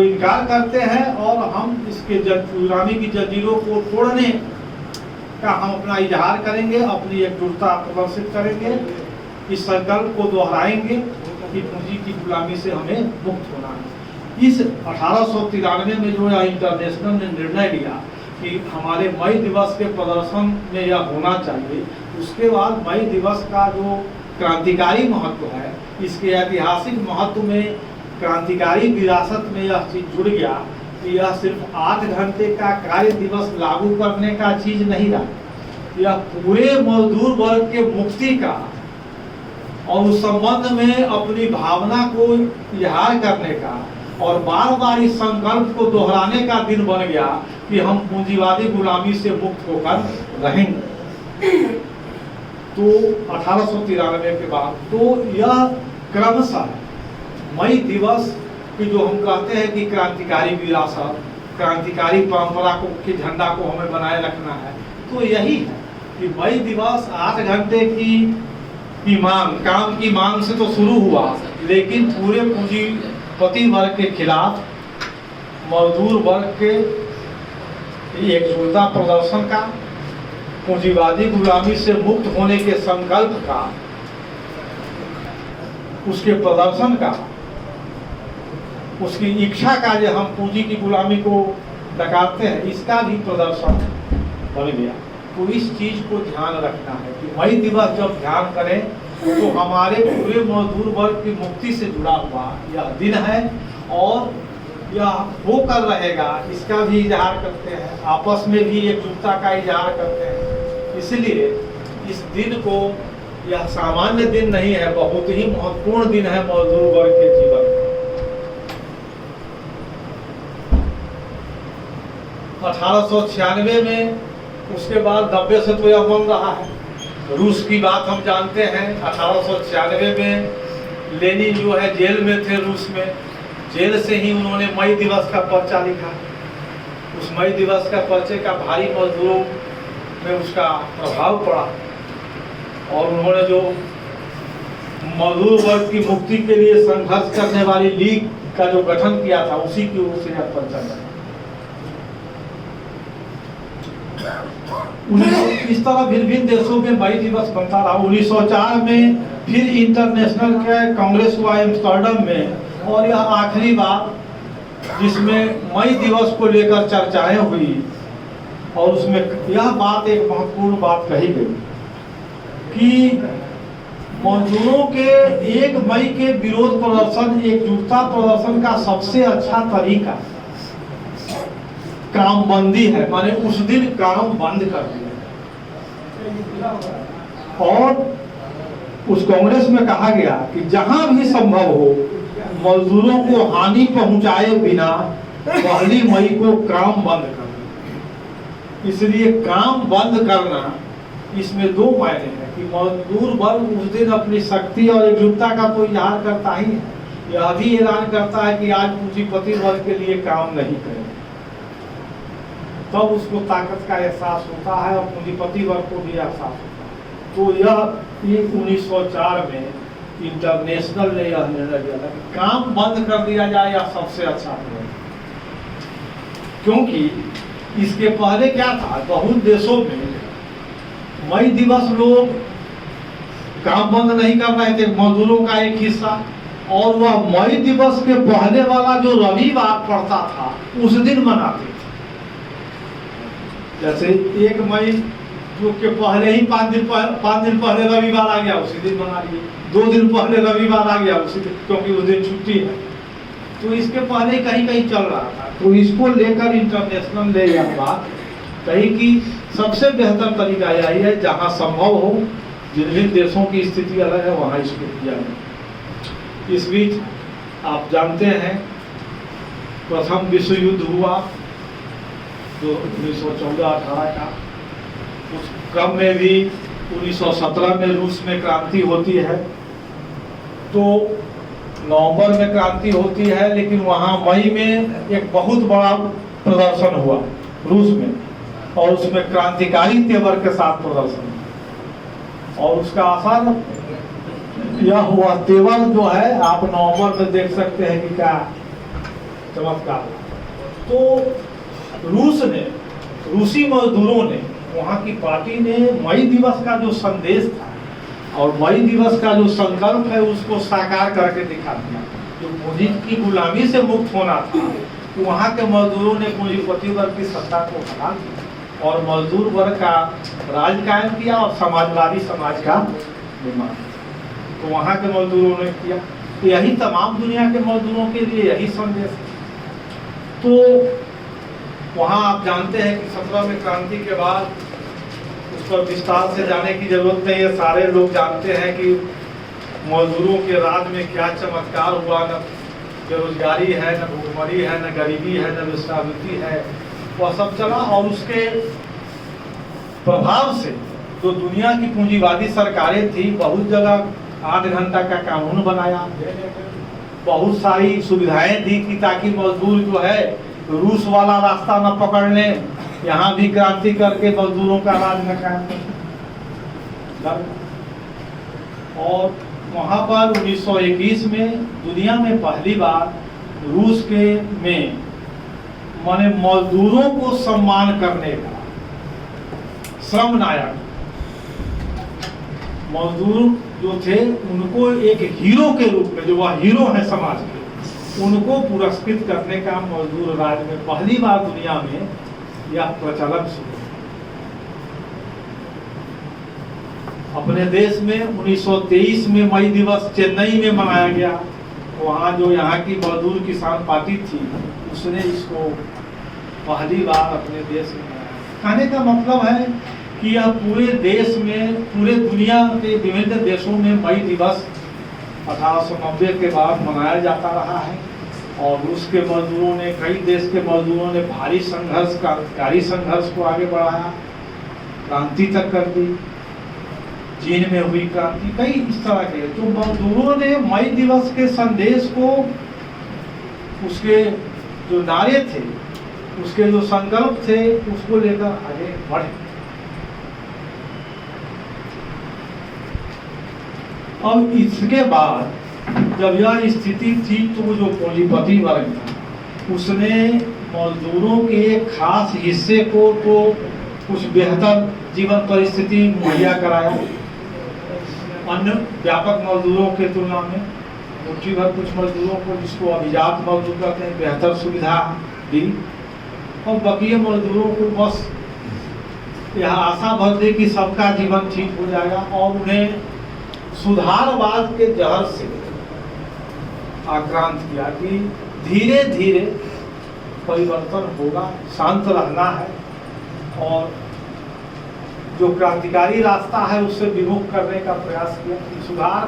इनकार करते हैं और हम इसके गुलामी की जंजीरों को तोड़ने का हम अपना इजहार करेंगे, अपनी एकजुटता प्रदर्शित करेंगे, इस संकल्प को दोहराएंगे कि पूंजी की गुलामी से हमें मुक्त होना है। इस 1893 में जो है इंटरनेशनल ने निर्णय लिया कि हमारे मई दिवस के प्रदर्शन में यह होना चाहिए। उसके बाद मई दिवस का जो क्रांतिकारी महत्व है, इसके ऐतिहासिक महत्व में क्रांतिकारी विरासत में यह चीज जुड़ गया कि यह सिर्फ 8 घंटे का कार्य दिवस लागू करने का चीज नहीं रहा, यह पूरे मजदूर वर्ग के मुक्ति का और उस संबंध में अपनी भावना को इजहार करने का और बार बार इस संकल्प को दोहराने का दिन बन गया कि हम पूंजीवादी गुलामी से मुक्त होकर रहेंगे। तो 1893 के बाद तो यह क्रमशः मई दिवस कि जो हम कहते हैं कि क्रांतिकारी विरासत, क्रांतिकारी परंपरा को के झंडा को हमें बनाए रखना है, तो यही है कि मई दिवस 8 घंटे की मांग, काम की मांग से तो शुरू हुआ, लेकिन पूरे पूंजीपति वर्ग के खिलाफ मजदूर वर्ग के एकजुटता प्रदर्शन का, पूंजीवादी गुलामी से मुक्त होने के संकल्प का, उसके प्रदर्शन का, उसकी इच्छा का, जो हम पूंजी की गुलामी को नकारते हैं, इसका भी प्रदर्शन बन गया। तो इस चीज को ध्यान रखना है कि मई दिवस जब ध्यान करें तो हमारे पूरे मजदूर वर्ग की मुक्ति से जुड़ा हुआ यह दिन है और यह होकर रहेगा, इसका भी इजहार करते हैं, आपस में भी एकजुटता का इजहार करते हैं। इसलिए इस दिन को, यह सामान्य दिन नहीं है, बहुत ही महत्वपूर्ण दिन है मजदूर वर्ग के जीवन में। 1896 में, उसके बाद 90 से तो यह बन रहा है। रूस की बात हम जानते हैं, 1896 में लेनिन जो है जेल में थे रूस में, जेल से ही उन्होंने मई दिवस का पर्चा लिखा। उस मई दिवस का पर्चे का भारी मजदूरों में उसका प्रभाव पड़ा और उन्होंने जो मजदूर वर्ग की मुक्ति के लिए संघर्ष करने वाली लीग का जो गठन किया था, उसी की ओर से यह पर्चा बना। इस तरह भिन्न भिन्न देशों में मई दिवस बनता रहा। 1904 में फिर इंटरनेशनल कांग्रेस हुआ एम्स्टर्डम में, और यह आखिरी बार जिसमें मई दिवस को लेकर चर्चाएं हुई, और उसमें यह बात एक महत्वपूर्ण बात कही गई कि मजदूरों के 1 मई के विरोध प्रदर्शन, एकजुटता प्रदर्शन का सबसे अच्छा तरीका काम बंदी है, माने उस दिन काम बंद कर दिया। और उस कांग्रेस में कहा गया कि जहां भी संभव हो मजदूरों को हानि पहुंचाए बिना 1 मई को काम बंद करना। इसलिए काम बंद करना, इसमें 2 मायने हैं कि मजदूर वर्ग उस दिन अपनी शक्ति और एकजुटता का तो इजहार करता ही है, यह भी ऐलान करता है कि आज पूंजीपति वर्ग के लिए काम नहीं करें, तब उसको ताकत का एहसास होता है और पूंजीपति वर्ग को भी एहसास होता है। तो यह 1904 में इंटरनेशनल ने यह निर्णय लिया था कि काम बंद कर दिया जाए, यह सबसे अच्छा है। क्योंकि इसके पहले क्या था, बहुत देशों में मई दिवस लोग काम बंद नहीं कर रहे थे, मजदूरों का एक हिस्सा, और वह मई दिवस के पहले वाला जो रविवार पड़ता था उस दिन मनाते थे। जैसे 1 मई जो के पहले ही 5 दिन पहले रविवार आ गया, उसी दिन मना लिए। 2 दिन पहले रविवार आ गया उसी दिन, क्योंकि उस दिन छुट्टी है। तो इसके पहले कहीं कहीं चल रहा था, तो इसको लेकर इंटरनेशनल ने यह बात कही कि सबसे बेहतर तरीका यही है, जहां संभव हो, जिन जिन देशों की स्थिति अलग है वहां इसको किया जाए। इस बीच आप जानते हैं प्रथम विश्व युद्ध हुआ जो 1914-18 का, उस क्रम में भी 1917 में रूस में क्रांति होती है। तो नवंबर में क्रांति होती है, लेकिन वहाँ मई में एक बहुत बड़ा प्रदर्शन हुआ रूस में, और उसमें क्रांतिकारी तेवर के साथ प्रदर्शन, और उसका असर यह हुआ, तेवर जो है आप नवंबर में देख सकते हैं कि क्या चमत्कार। तो रूस ने, रूसी मजदूरों ने, वहाँ की पार्टी ने मई दिवस का जो संदेश था और मई दिवस का जो संकल्प है उसको साकार करके दिखा दिया। जो पूंजी की गुलामी से मुक्त होना था, तो वहाँ के मजदूरों ने पूंजीपति वर्ग की सत्ता को हटा दिया और मजदूर वर्ग का राज कायम किया और समाजवादी समाज का निर्माण। तो वहाँ के मजदूरों ने किया। तो यही तमाम दुनिया के मजदूरों के लिए यही संदेश है। तो वहाँ आप जानते हैं कि 17 में क्रांति के बाद उस पर विस्तार से जाने की जरूरत नहीं है, सारे लोग जानते हैं कि मजदूरों के राज में क्या चमत्कार हुआ। न बेरोजगारी है, न भूखमरी है, न गरीबी है, न वेश्यावृत्ति है, वह सब चला। और उसके प्रभाव से जो दुनिया की पूंजीवादी सरकारें थी, बहुत जगह 8 घंटा का कानून बनाया, बहुत सारी सुविधाएं दी कि ताकि मजदूर जो है रूस वाला रास्ता न पकड़ ले, यहाँ भी क्रांति करके मजदूरों का राज न कायम कर। और वहाँ पर 1921 में दुनिया में पहली बार रूस के में माने मजदूरों को सम्मान करने का श्रम नायक मजदूर जो थे उनको एक हीरो के रूप में, जो वह हीरो है समाज के, उनको पुरस्कृत करने का मजदूर राज में पहली बार दुनिया में यह प्रचलन शुरू। अपने देश में 1923 में मई दिवस चेन्नई में मनाया गया। वहाँ जो यहाँ की मजदूर किसान पार्टी थी, उसने इसको पहली बार अपने देश में मनाया। कहने का मतलब है कि यह पूरे देश में, पूरे दुनिया के विभिन्न देशों में मई दिवस 1890 के बाद मनाया जाता रहा है। और रूस के मजदूरों ने, कई देश के मजदूरों ने भारी संघर्ष, क्रांतिकारी संघर्ष को आगे बढ़ाया, क्रांति तक कर दी। चीन में हुई क्रांति, कई इस तरह के। तो मजदूरों ने मई दिवस के संदेश को, उसके जो नारे थे, उसके जो संकल्प थे, उसको लेकर आगे बढ़े। अब इसके बाद जब यह स्थिति थी, तो जो पूंजीपति वर्ग था, उसने मजदूरों के एक खास हिस्से को तो कुछ बेहतर जीवन परिस्थिति मुहैया कराया अन्य व्यापक मजदूरों के तुलना में। मुट्ठी भर कुछ मजदूरों को, जिसको अभिजात मजदूर कहते हैं, बेहतर सुविधा दी और बाकी मजदूरों को बस यह आशा भर दी कि सबका जीवन ठीक हो जाएगा और उन्हें सुधारवाद के जहर से आक्रांत किया कि धीरे धीरे परिवर्तन होगा, शांत रहना है और जो क्रांतिकारी रास्ता है उससे विमुख करने का प्रयास किया कि सुधार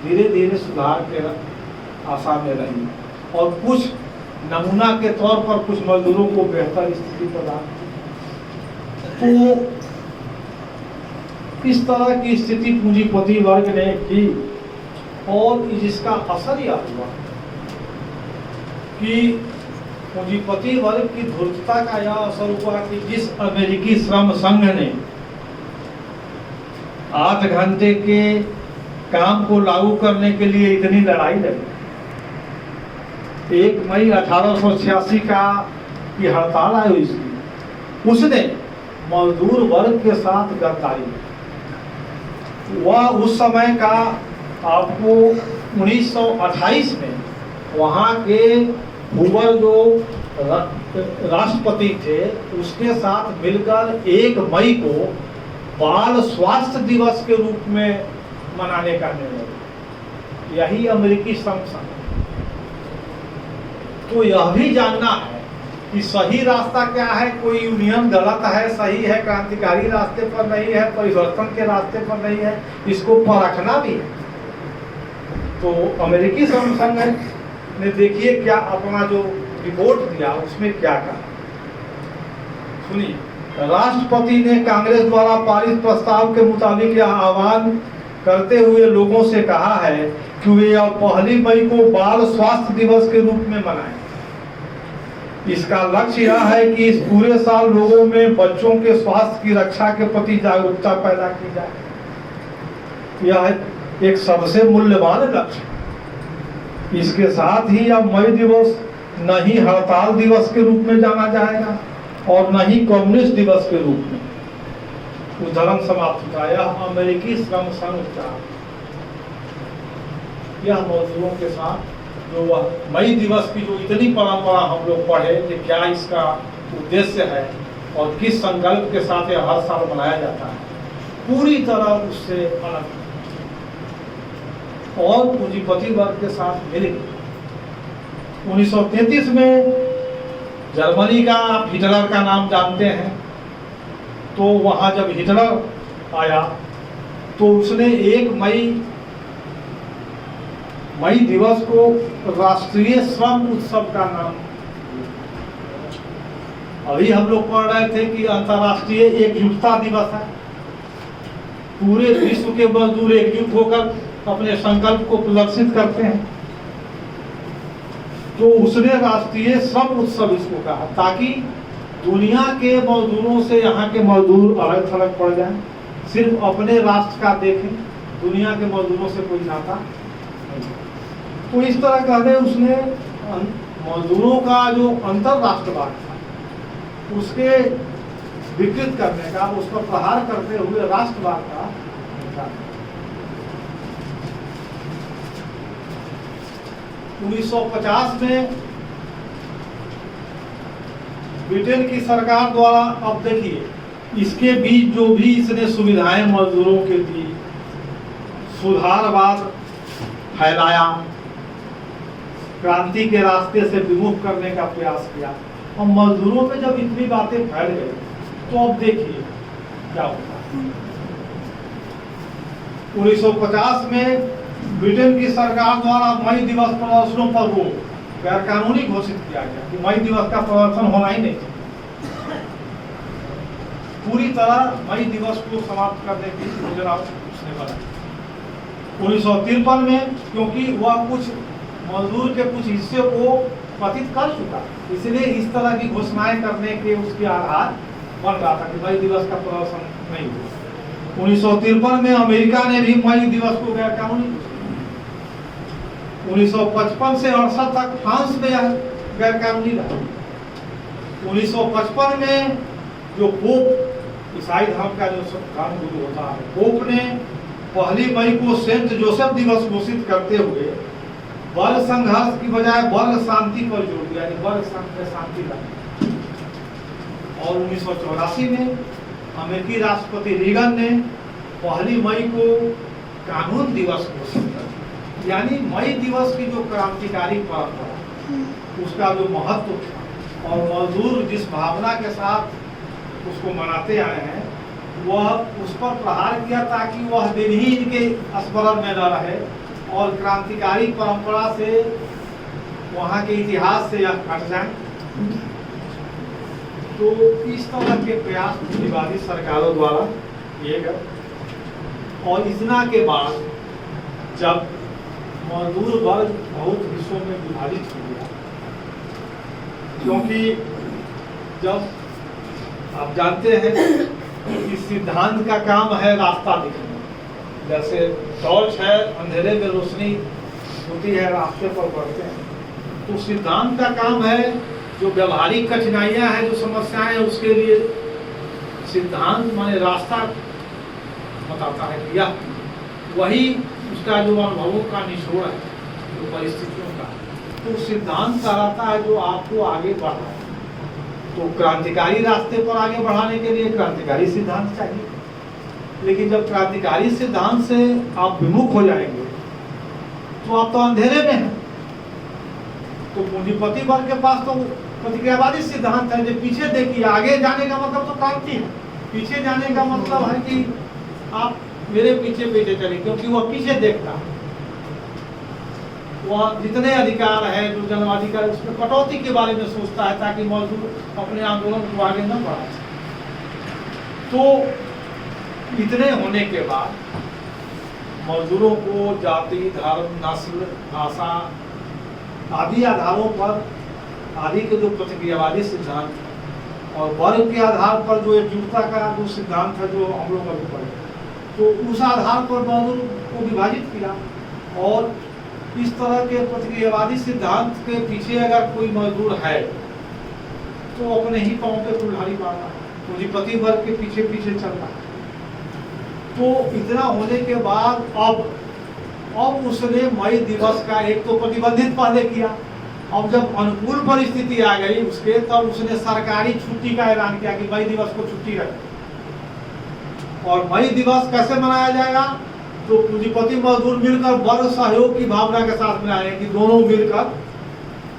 धीरे धीरे सुधार के आशा में रही और कुछ नमूना के तौर पर कुछ मजदूरों को बेहतर स्थिति प्रदान की। तो इस तरह की स्थिति पूंजीपति वर्ग ने की और जिसका असर यह हुआ कि पूंजीपति वर्ग की धूर्तता का यह असर हुआ कि जिस अमेरिकी श्रम संघ ने 8 घंटे के काम को लागू करने के लिए इतनी लड़ाई लड़ी, 1 मई 1886 की हड़ताल आई इसकी, उसने मजदूर वर्ग के साथ गद्दारी। वह उस समय का आपको 1928 में वहाँ के हूवर जो राष्ट्रपति थे उसके साथ मिलकर 1 मई को बाल स्वास्थ्य दिवस के रूप में मनाने का निर्णय लिया। यही अमेरिकी श्रम संघ। तो यह भी जानना है कि सही रास्ता क्या है, कोई यूनियन गलत है, सही है, क्रांतिकारी रास्ते पर नहीं है, परिवर्तन के रास्ते पर नहीं है, इसको परखना भी है। तो अमेरिकी श्रम संघ ने देखिए क्या अपना जो रिपोर्ट दिया उसमें क्या कहा, सुनिए। राष्ट्रपति ने कांग्रेस द्वारा पारित प्रस्ताव के मुताबिक यह आह्वान करते हुए लोगों से कहा है कि वे अब 1 मई को बाल स्वास्थ्य दिवस के रूप में मनाएं। इसका लक्ष्य यह है कि इस पूरे साल लोगों में बच्चों के स्वास्थ्य की रक्षा के प्रति जागरूकता पैदा की जाए। यह एक सबसे मूल्यवान लक्ष्य। इसके साथ ही अब मई दिवस न ही हड़ताल दिवस के रूप में जाना जाएगा और न ही कम्युनिस्ट दिवस के रूप में। उद्धरण समाप्त होता है। यह अमेरिकी श्रम संघ का यह मजदूरों के साथ जो वह मई दिवस की जो इतनी परंपरा हम लोग पढ़े कि क्या इसका उद्देश्य है और किस संकल्प के साथ यह हर साल मनाया जाता है, पूरी तरह उससे अलग और पूंजीपति वर्ग के साथ मिल गई। 1933 में जर्मनी का, आप हिटलर का नाम जानते हैं, तो वहाँ जब हिटलर आया तो उसने 1 मई दिवस को राष्ट्रीय श्रम उत्सव का नाम। अभी हम लोग पढ़ रहे थे कि अंतर्राष्ट्रीय एकजुटता दिवस है, पूरे विश्व के मजदूर एकजुट होकर अपने संकल्प को प्रदर्शित करते हैं। तो उसने राष्ट्रीय श्रम उत्सव इसको कहा ताकि दुनिया के मजदूरों से यहाँ के मजदूर अलग थलग पड़ जाएं, सिर्फ अपने राष्ट्र का देखें, दुनिया के मजदूरों से कोई नाता नहीं। तो इस तरह कहते उसने मजदूरों का जो अंतरराष्ट्रवाद था उसके विकृत करने का, उस पर प्रहार करते हुए राष्ट्रवाद का 1950 में ब्रिटेन की सरकार द्वारा, अब देखिए इसके बीच जो भी इसने सुविधाएं मजदूरों के दी, सुधारवाद फैलाया, क्रांति के रास्ते से विमुख करने का प्रयास किया, और मजदूरों में जब इतनी बातें फैल गई तो अब देखिए क्या होता है। 1950 में ब्रिटेन की सरकार द्वारा मई दिवस प्रदर्शनों पर रोक, गैर कानूनी घोषित किया गया कि मई दिवस का प्रदर्शन होना ही नहीं चाहिए। पूरी तरह मई दिवस को समाप्त करने की योजना उसने बनाई। 1953 में क्योंकि वह कुछ मजदूर के कुछ हिस्से को पतित कर चुका, इसलिए इस तरह की घोषणाएं करने के उसके आधार बन रहा था कि मई दिवस का प्रदर्शन नहीं हुआ। 1953 में अमेरिका ने भी मई दिवस को गैर कानूनी, 1955 से 68 तक फ्रांस में गैर कानूनी रहा। 1955 में जो पोप ईसाई धर्म का जो धर्म गुरु होता है, पोप ने 1 मई को सेंट जोसेफ दिवस घोषित करते हुए वर्ग संघर्ष की बजाय वर्ग शांति पर जोर दिया, यानी वर्ग शांति लाने। और 1984 में अमेरिकी राष्ट्रपति रीगन ने 1 मई को कानून दिवस घोषित कर दिया, यानी मई दिवस की जो क्रांतिकारी परंपरा, उसका जो महत्व था और मजदूर जिस भावना के साथ उसको मनाते आए हैं, वह उस पर प्रहार किया ताकि वह दिन ही इनके स्मरण में न रहे और क्रांतिकारी परंपरा से, वहाँ के इतिहास से यह हट जाए। तो इस तरह के प्रयास पूंजीवादी सरकारों द्वारा किए गए। और इतना के बाद जब मजदूर वर्ग बहुत हिस्सों में विभाजित हो गया, क्योंकि जब आप जानते हैं कि सिद्धांत का काम है रास्ता दिखाना, जैसे टॉर्च है, अंधेरे में रोशनी होती है, रास्ते पर बढ़ते हैं। तो सिद्धांत का काम है जो व्यवहारिक कठिनाइयां हैं, जो समस्याएं हैं, उसके लिए सिद्धांत माने रास्ता बताता है कि यह वही उसका जो अनुभवों का निचोड़ है, जो परिस्थितियों का, तो सिद्धांत कहलाता है जो आपको आगे बढ़ाए। तो क्रांतिकारी रास्ते पर आगे बढ़ाने के लिए क्रांतिकारी सिद्धांत चाहिए, लेकिन जब क्रांतिकारी सिद्धांत से आप विमुख हो जाएंगे तो आप तो अंधेरे में हैं। तो पूंजीपति वर्ग के पास तो प्रतिक्रियावादी सिद्धांत है, जो पीछे देखिए, आगे जाने का मतलब तो क्रांति है, पीछे जाने का मतलब है कि आप मेरे पीछे पीछे चले, क्योंकि वह पीछे देखता है। वह जितने अधिकार है, जो जन्माधिकार, उसमें कटौती के बारे में सोचता है ताकि मजदूर अपने आंदोलन को आगे न बढ़ा सके। तो इतने होने के बाद मजदूरों को जाति, धर्म, नस्ल, भाषा आदि आधारों पर आदि के जो प्रतिक्रियावादी सिद्धांत और वर्ग के आधार पर जो एकजुटता का जो सिद्धांत है, जो हम लोग अभी पढ़े, तो उस आधार पर मजदूर को विभाजित किया। और इस तरह के प्रतिक्रियावादी सिद्धांत के पीछे अगर कोई मजदूर है तो अपने ही पांव पे कुल्हाड़ी मार रहा है, पूंजीपति वर्ग के पीछे पीछे चल रहा है। तो इतना होने के बाद अब उसने मई दिवस का एक तो प्रतिबंधित पहले किया, अब जब अनुकूल परिस्थिति आ गई उसके, तब उसने सरकारी छुट्टी का ऐलान किया कि मई दिवस को छुट्टी रखे। और मई दिवस कैसे मनाया जाएगा? तो पूंजीपति मजदूर मिलकर वर्ग सहयोग की भावना के साथ मनाए कि दोनों मिलकर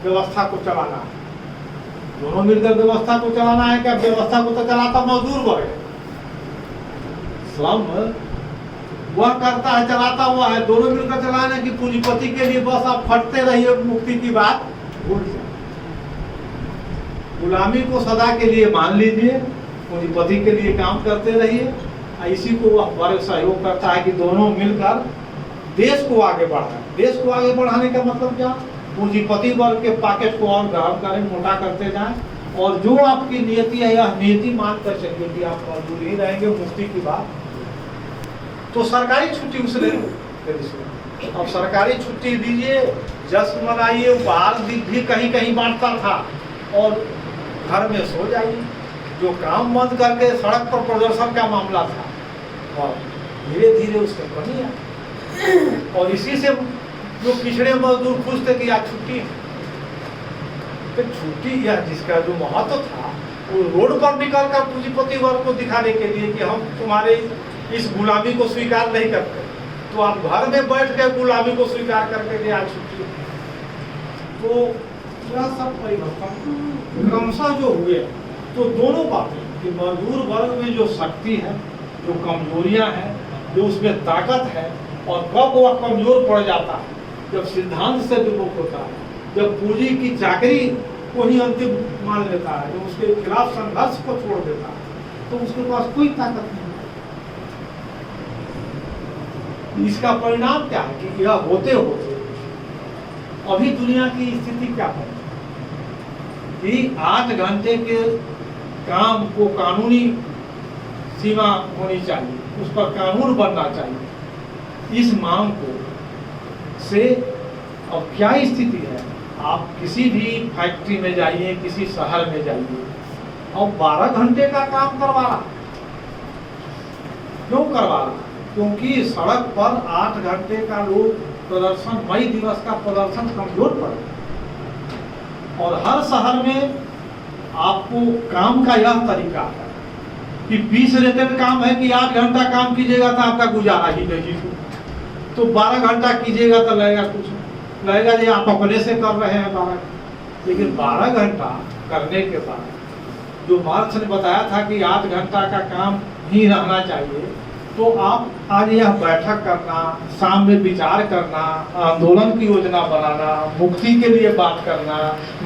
व्यवस्था को चलाना है। दोनों मिलकर व्यवस्था को चलाना है, क्या व्यवस्था को तो चलाता मजदूर वर्ग, श्रम वह करता है, चलाता हुआ है, दोनों मिलकर चलाना है कि पूंजीपति के लिए बस आप फटते रहिए, मुक्ति की बात भूल जाए, गुलामी को सदा के लिए मान लीजिए, पूंजीपति के लिए काम करते रहिए। इसी को वह वर्ग सहयोग करता है कि दोनों मिलकर देश को आगे बढ़ाएं। देश को आगे बढ़ाने का मतलब क्या? पूंजीपति वर्ग के पॉकेट को और गरम करें, मोटा करते जाएं, और जो आपकी नियति है यह नियति मान कर चलिए कि आप मजदूर ही रहेंगे, मुक्ति की बात। तो सरकारी छुट्टी उसने, अब सरकारी छुट्टी दीजिए, जश्न मनाइए, उपहार भी कहीं कहीं बांटता था, और घर में सो जाइए। जो काम बंद करके सड़क पर प्रदर्शन का मामला था, और धीरे धीरे उसमें कमी आई। और इसी से जो पिछड़े मजदूर खुश थे कि आज छुट्टी है, तो छुट्टी या जिसका जो महत्व था वो रोड पर निकल कर पूंजीपति वर्ग को दिखाने के लिए कि हम तुम्हारे इस गुलामी को स्वीकार नहीं करते, तो आप घर में बैठ के गुलामी को स्वीकार करके कि आज छुट्टी है। तो यह सब परिवर्तन क्रमशः जो हुए, तो दोनों बातें कि मजदूर वर्ग में जो शक्ति है, जो कमजोरियां हैं, जो उसमें ताकत है, और कब वह कमजोर पड़ जाता है, जब सिद्धांत से विमुख होता है, जब पूंजी की चाकरी को ही अंतिम मान लेता है, जब उसके खिलाफ संघर्ष को छोड़ देता है, तो उसके पास कोई ताकत नहीं है। इसका परिणाम क्या है कि यह होते होते अभी दुनिया की स्थिति क्या है कि 8 घंटे के काम को कानूनी सीमा होनी चाहिए, उस पर कानून बनना चाहिए। इस मांग को से अब क्या स्थिति है? आप किसी भी फैक्ट्री में जाइए, किसी शहर में जाइए, और 12 घंटे का काम करवा रहा। क्यों करवा रहा? क्योंकि सड़क पर 8 घंटे का लोग प्रदर्शन, मई दिवस का प्रदर्शन कमजोर पड़ा। और हर शहर में आपको काम का यह तरीका है कि 20 रेटेड काम है कि 8 घंटा काम कीजिएगा तो आपका गुजारा ही नहीं हो, तो 12 घंटा कीजिएगा तो लगेगा कुछ, लगेगा ये आप अपने से कर रहे हैं 12। लेकिन 12 घंटा करने के बाद जो मार्क्स ने बताया था कि 8 घंटा का काम ही रहना चाहिए, तो आप आज यह बैठक करना, शाम में विचार करना, आंदोलन की योजना बनाना, मुक्ति के लिए बात करना,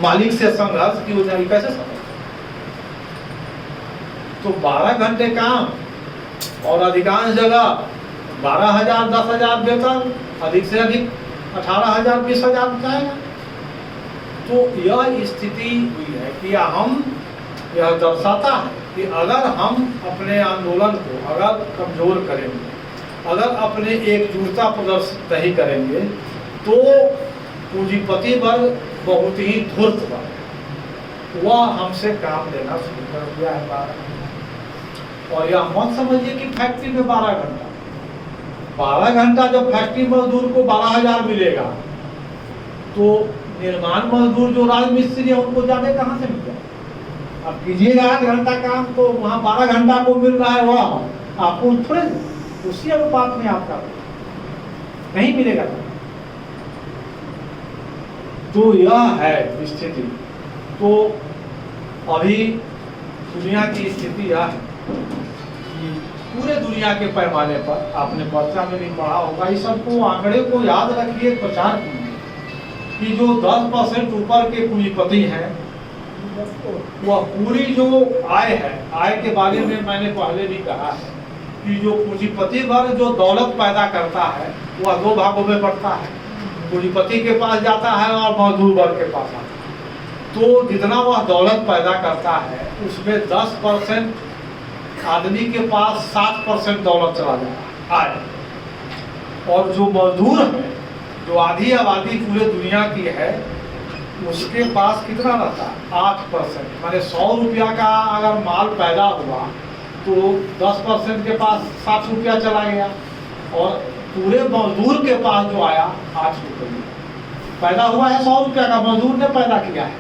मालिक से संघर्ष की योजना, कैसे समझ? तो 12 घंटे काम और अधिकांश जगह 12,000 10,000 वेतन, अधिक से अधिक 18,000 20,000 जाएगा। तो यह स्थिति हुई है कि यह दर्शाता है कि अगर हम अपने आंदोलन को अगर कमजोर करेंगे, अगर अपने एकजुटता प्रदर्शित नहीं करेंगे, तो पूंजीपति वर्ग बहुत ही धूर्त वर्ग, वह हमसे काम लेना शुरू कर दिया है 12। और यह मत समझिए कि फैक्ट्री में 12 घंटा जब फैक्ट्री मजदूर को 12,000 मिलेगा, तो निर्माण मजदूर जो राजमिस्त्री है उनको जाने कहाँ से मिलेगा? अब कीजिएगा 8 घंटा काम, तो वहाँ 12 घंटा को मिल रहा है, वह आपको थोड़े उसी अनुपात में आपका नहीं मिलेगा। तो यह है स्थिति। तो अभी दुनिया की स्थिति यह है कि पूरे दुनिया के पैमाने पर, आपने पर्चा में भी पढ़ा होगा, इस सबको आंकड़े को याद रखिए, प्रचार कीजिए कि जो 10% ऊपर के पूंजीपति हैं, वह पूरी जो आय है, आय के बारे में मैंने पहले भी कहा है कि जो पूंजीपति वर्ग जो दौलत पैदा करता है वह 2 भागों में बढ़ता है, पूंजीपति के पास जाता है और मजदूर वर्ग के पास आता है। तो जितना वह दौलत पैदा करता है उसमें 10% आदमी के पास 60% दौलत चला जाता है आय। और जो मजदूर है, जो आधी आबादी पूरे दुनिया की है, उसके पास कितना रहता है? 8%। माने 100 रुपया का अगर माल पैदा हुआ तो 10% के पास 60 रुपया चला गया, और पूरे मजदूर के पास जो आया 8 रुपये पैदा हुआ है। 100 रुपया का मजदूर ने पैदा किया है,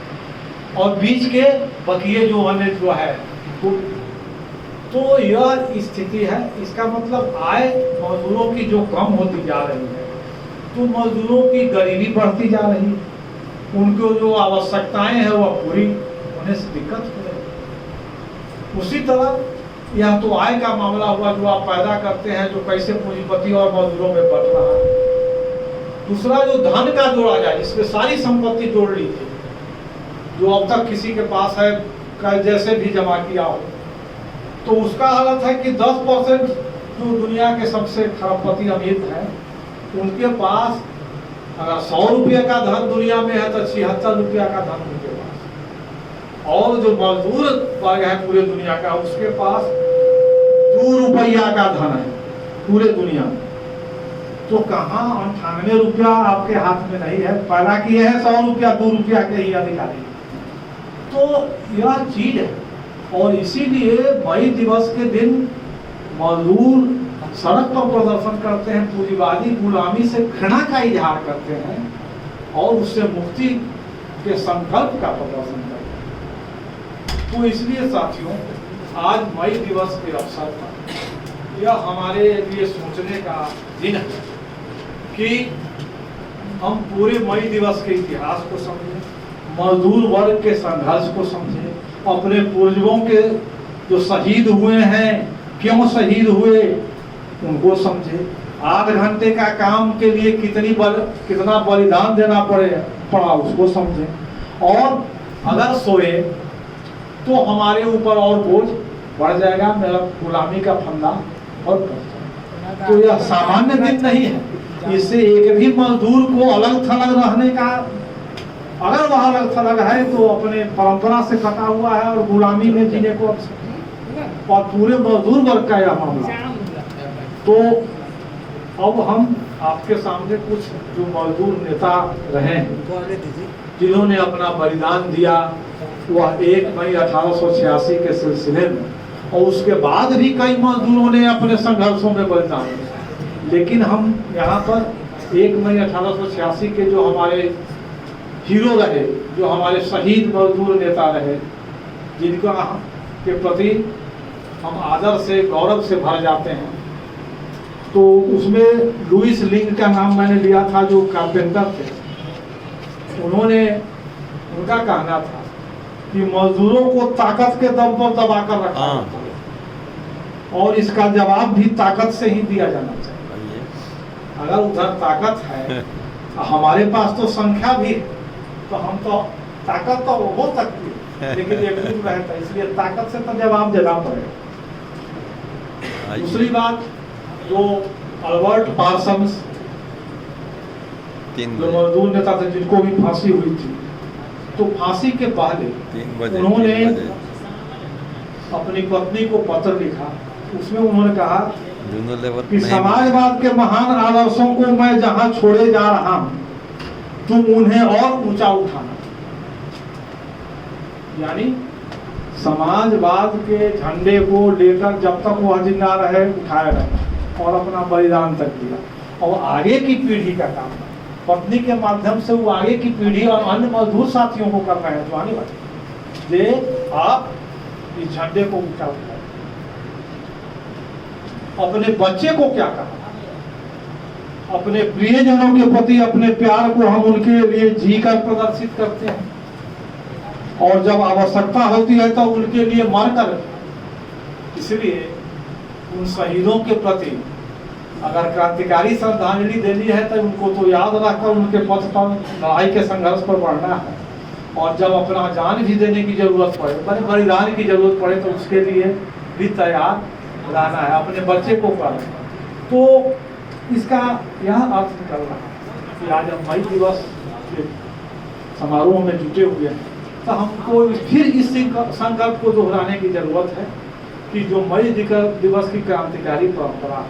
और बीच के बकिए जो अन्य जो है, तो यह स्थिति है। इसका मतलब आय मजदूरों की जो कम होती जा रही है, तो मजदूरों की गरीबी बढ़ती जा रही है, उनको जो आवश्यकताएं हैं वह पूरी होने से दिक्कत हो रही। उसी तरह यह तो आय का मामला हुआ जो आप पैदा करते हैं, जो कैसे पूंजीपति और मजदूरों में बढ़ रहा है। दूसरा जो धन का जोड़ा जाए, इसमें सारी संपत्ति जोड़ लीजिए जो अब तक किसी के पास है, जैसे भी जमा किया हो, तो उसका हालत है कि 10% जो दुनिया के सबसे खरबपति अमीर हैं, उनके पास अगर 100 रुपये का धन दुनिया में है तो 76 रुपया का धन उनके पास। और जो मजदूर वर्ग है पूरे दुनिया का, उसके पास 2 रुपया का धन है पूरे दुनिया में। तो कहाँ 98 रुपया आपके हाथ में नहीं है, पैदा किए हैं 100 रुपया, 2 रुपया के ही अधिकारी। तो यह चीज है, और इसीलिए मई दिवस के दिन मजदूर सड़क पर प्रदर्शन करते हैं, पूंजीवादी गुलामी से घृणा का इजहार करते हैं, और उससे मुक्ति के संकल्प का प्रदर्शन करते हैं। तो इसलिए साथियों, आज मई दिवस के अवसर पर यह हमारे लिए सोचने का दिन है कि हम पूरे मई दिवस के इतिहास को समझें, मजदूर वर्ग के संघर्ष को समझें, अपने पूर्वजों के जो शहीद हुए हैं, क्यों शहीद हुए उनको समझे, 8 घंटे का काम के लिए कितना बलिदान देना पड़ा उसको समझे, और अगर सोए तो हमारे ऊपर और बोझ बढ़ जाएगा, मेरा गुलामी का फंदा और तो यह सामान्य दिन नहीं है। इससे एक भी मजदूर को अलग थलग रहने का, अगर वह अलग थलग है तो अपने परंपरा से कटा हुआ है और गुलामी में जीने को, और पूरे मजदूर वर्ग का यह मामला। तो अब हम आपके सामने कुछ जो मजदूर नेता रहे हैं जिन्होंने अपना बलिदान दिया वह 1 मई 1886 के सिलसिले में, और उसके बाद भी कई मजदूरों ने अपने संघर्षों में बलिदान दिया। लेकिन हम यहाँ पर 1 मई 1886 के जो हमारे हीरो रहे, जो हमारे शहीद मजदूर नेता रहे, जिनका के प्रति हम आदर से गौरव से भर जाते हैं, तो उसमें लुइस लिंग का नाम मैंने लिया था, जो कारपेंटर थे। उनका कहना था कि मजदूरों को ताकत के दम पर दबाकर रखा जाता है और इसका जवाब भी ताकत से ही दिया जाना चाहिए। अगर उधर ताकत है, हमारे पास तो संख्या भी है, तो हम तो ताकत तो हो सकती है, लेकिन एकजुट रहता है, इसलिए ताकत से तो जवाब देना पड़ेगा। दूसरी बात, जो अल्बर्ट पार्सन्स जो मजदूर नेता थे, जिनको भी फांसी हुई थी, तो फांसी के पहले उन्होंने अपनी पत्नी को पत्र लिखा। उसमें उन्होंने कहा कि समाजवाद के महान आदर्शों को मैं जहां छोड़े जा रहा हूं, तुम उन्हें और ऊंचा उठाना। यानी समाजवाद के झंडे को लेकर जब तक वह जिंदा रहे उठाया रहे और अपना बलिदान तक दिया, और आगे की पीढ़ी का काम है। पत्नी के माध्यम से वो आगे की पीढ़ी और अन्य मजदूर साथियों को कर रहे हैं, जो आने वाले, जे आप इस झंडे को ऊंचा उठाए। अपने बच्चे को क्या कहा, अपने प्रियजनों के प्रति अपने प्यार को हम उनके लिए जीकर प्रदर्शित करते हैं, और जब आवश्यकता होती है तो उनके लिए मरकर। इसलिए उन शहीदों के प्रति अगर क्रांतिकारी श्रद्धांजलि देनी है तो उनको तो याद रखकर उनके पथ पर लड़ाई के संघर्ष पर बढ़ना है, और जब अपना जान भी देने की जरूरत पड़े, बलिदान की जरूरत पड़े, तो उसके लिए भी तैयार रहना है, अपने बच्चे को करना। तो इसका यह अर्थ निकल रहा है कि आज हम मई दिवस के समारोह में जुटे हुए हैं, तो हमको फिर इस संकल्प को दोहराने की जरूरत है कि जो मई दिवस की क्रांतिकारी परंपरा,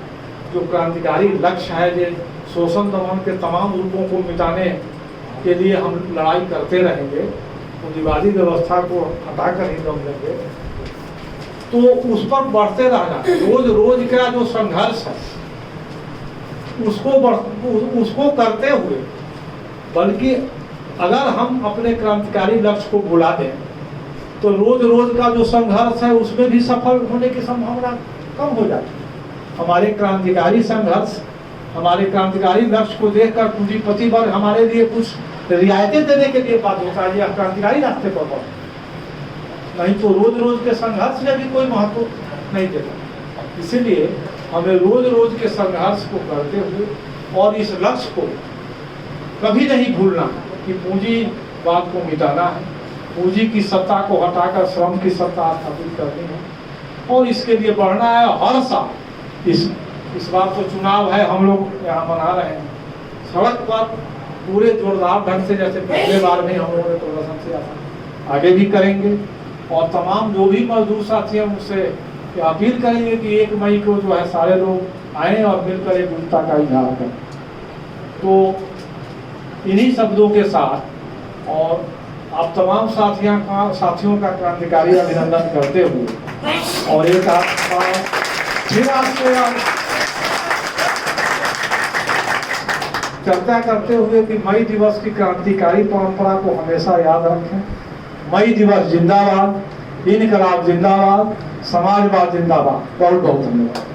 जो क्रांतिकारी लक्ष्य है, जो शोषण दमन के तमाम रूपों को मिटाने के लिए हम लड़ाई करते रहेंगे, पूंजीवादी व्यवस्था को हटाकर ही दम लेंगे, तो उस पर बढ़ते रहना। रोज रोज का जो संघर्ष है उसको करते हुए, बल्कि अगर हम अपने क्रांतिकारी लक्ष्य को भुला दें तो रोज रोज का जो संघर्ष है उसमें भी सफल होने की संभावना कम हो जाती है। हमारे क्रांतिकारी संघर्ष, हमारे क्रांतिकारी लक्ष्य को देखकर पूंजीपति वर्ग हमारे लिए कुछ रियायतें देने के लिए बात होता है, यह क्रांतिकारी रास्ते पर बढ़े, नहीं तो रोज रोज के संघर्ष में भी कोई महत्व नहीं देता। इसीलिए हमें रोज रोज के संघर्ष को करते हुए और इस लक्ष्य को कभी नहीं भूलना कि पूंजीवाद को मिटाना है, पूंजी की सत्ता को हटाकर श्रम की सत्ता स्थापित करनी है, और इसके लिए बढ़ना है। हर साल इस बार तो चुनाव है, हम लोग यहाँ मना रहे हैं, सड़क पर पूरे जोरदार ढंग से, जैसे पिछले बार में हम लोगों ने प्रदर्शन किया था, आगे भी करेंगे। और तमाम जो भी मजदूर साथी हैं उनसे अपील करेंगे कि 1 मई को जो है सारे लोग आए और मिलकर एक एकता का इजहार करें। तो इन्हीं शब्दों के साथ और आप तमाम साथियों का क्रांतिकारी अभिनंदन करते हुए और एक फिर आपसे चर्चा करते हुए कि मई दिवस की क्रांतिकारी परंपरा को हमेशा याद रखें। मई दिवस जिंदाबाद, इनकलाब जिंदाबाद, समाजवाद जिंदाबाद। बहुत बहुत धन्यवाद।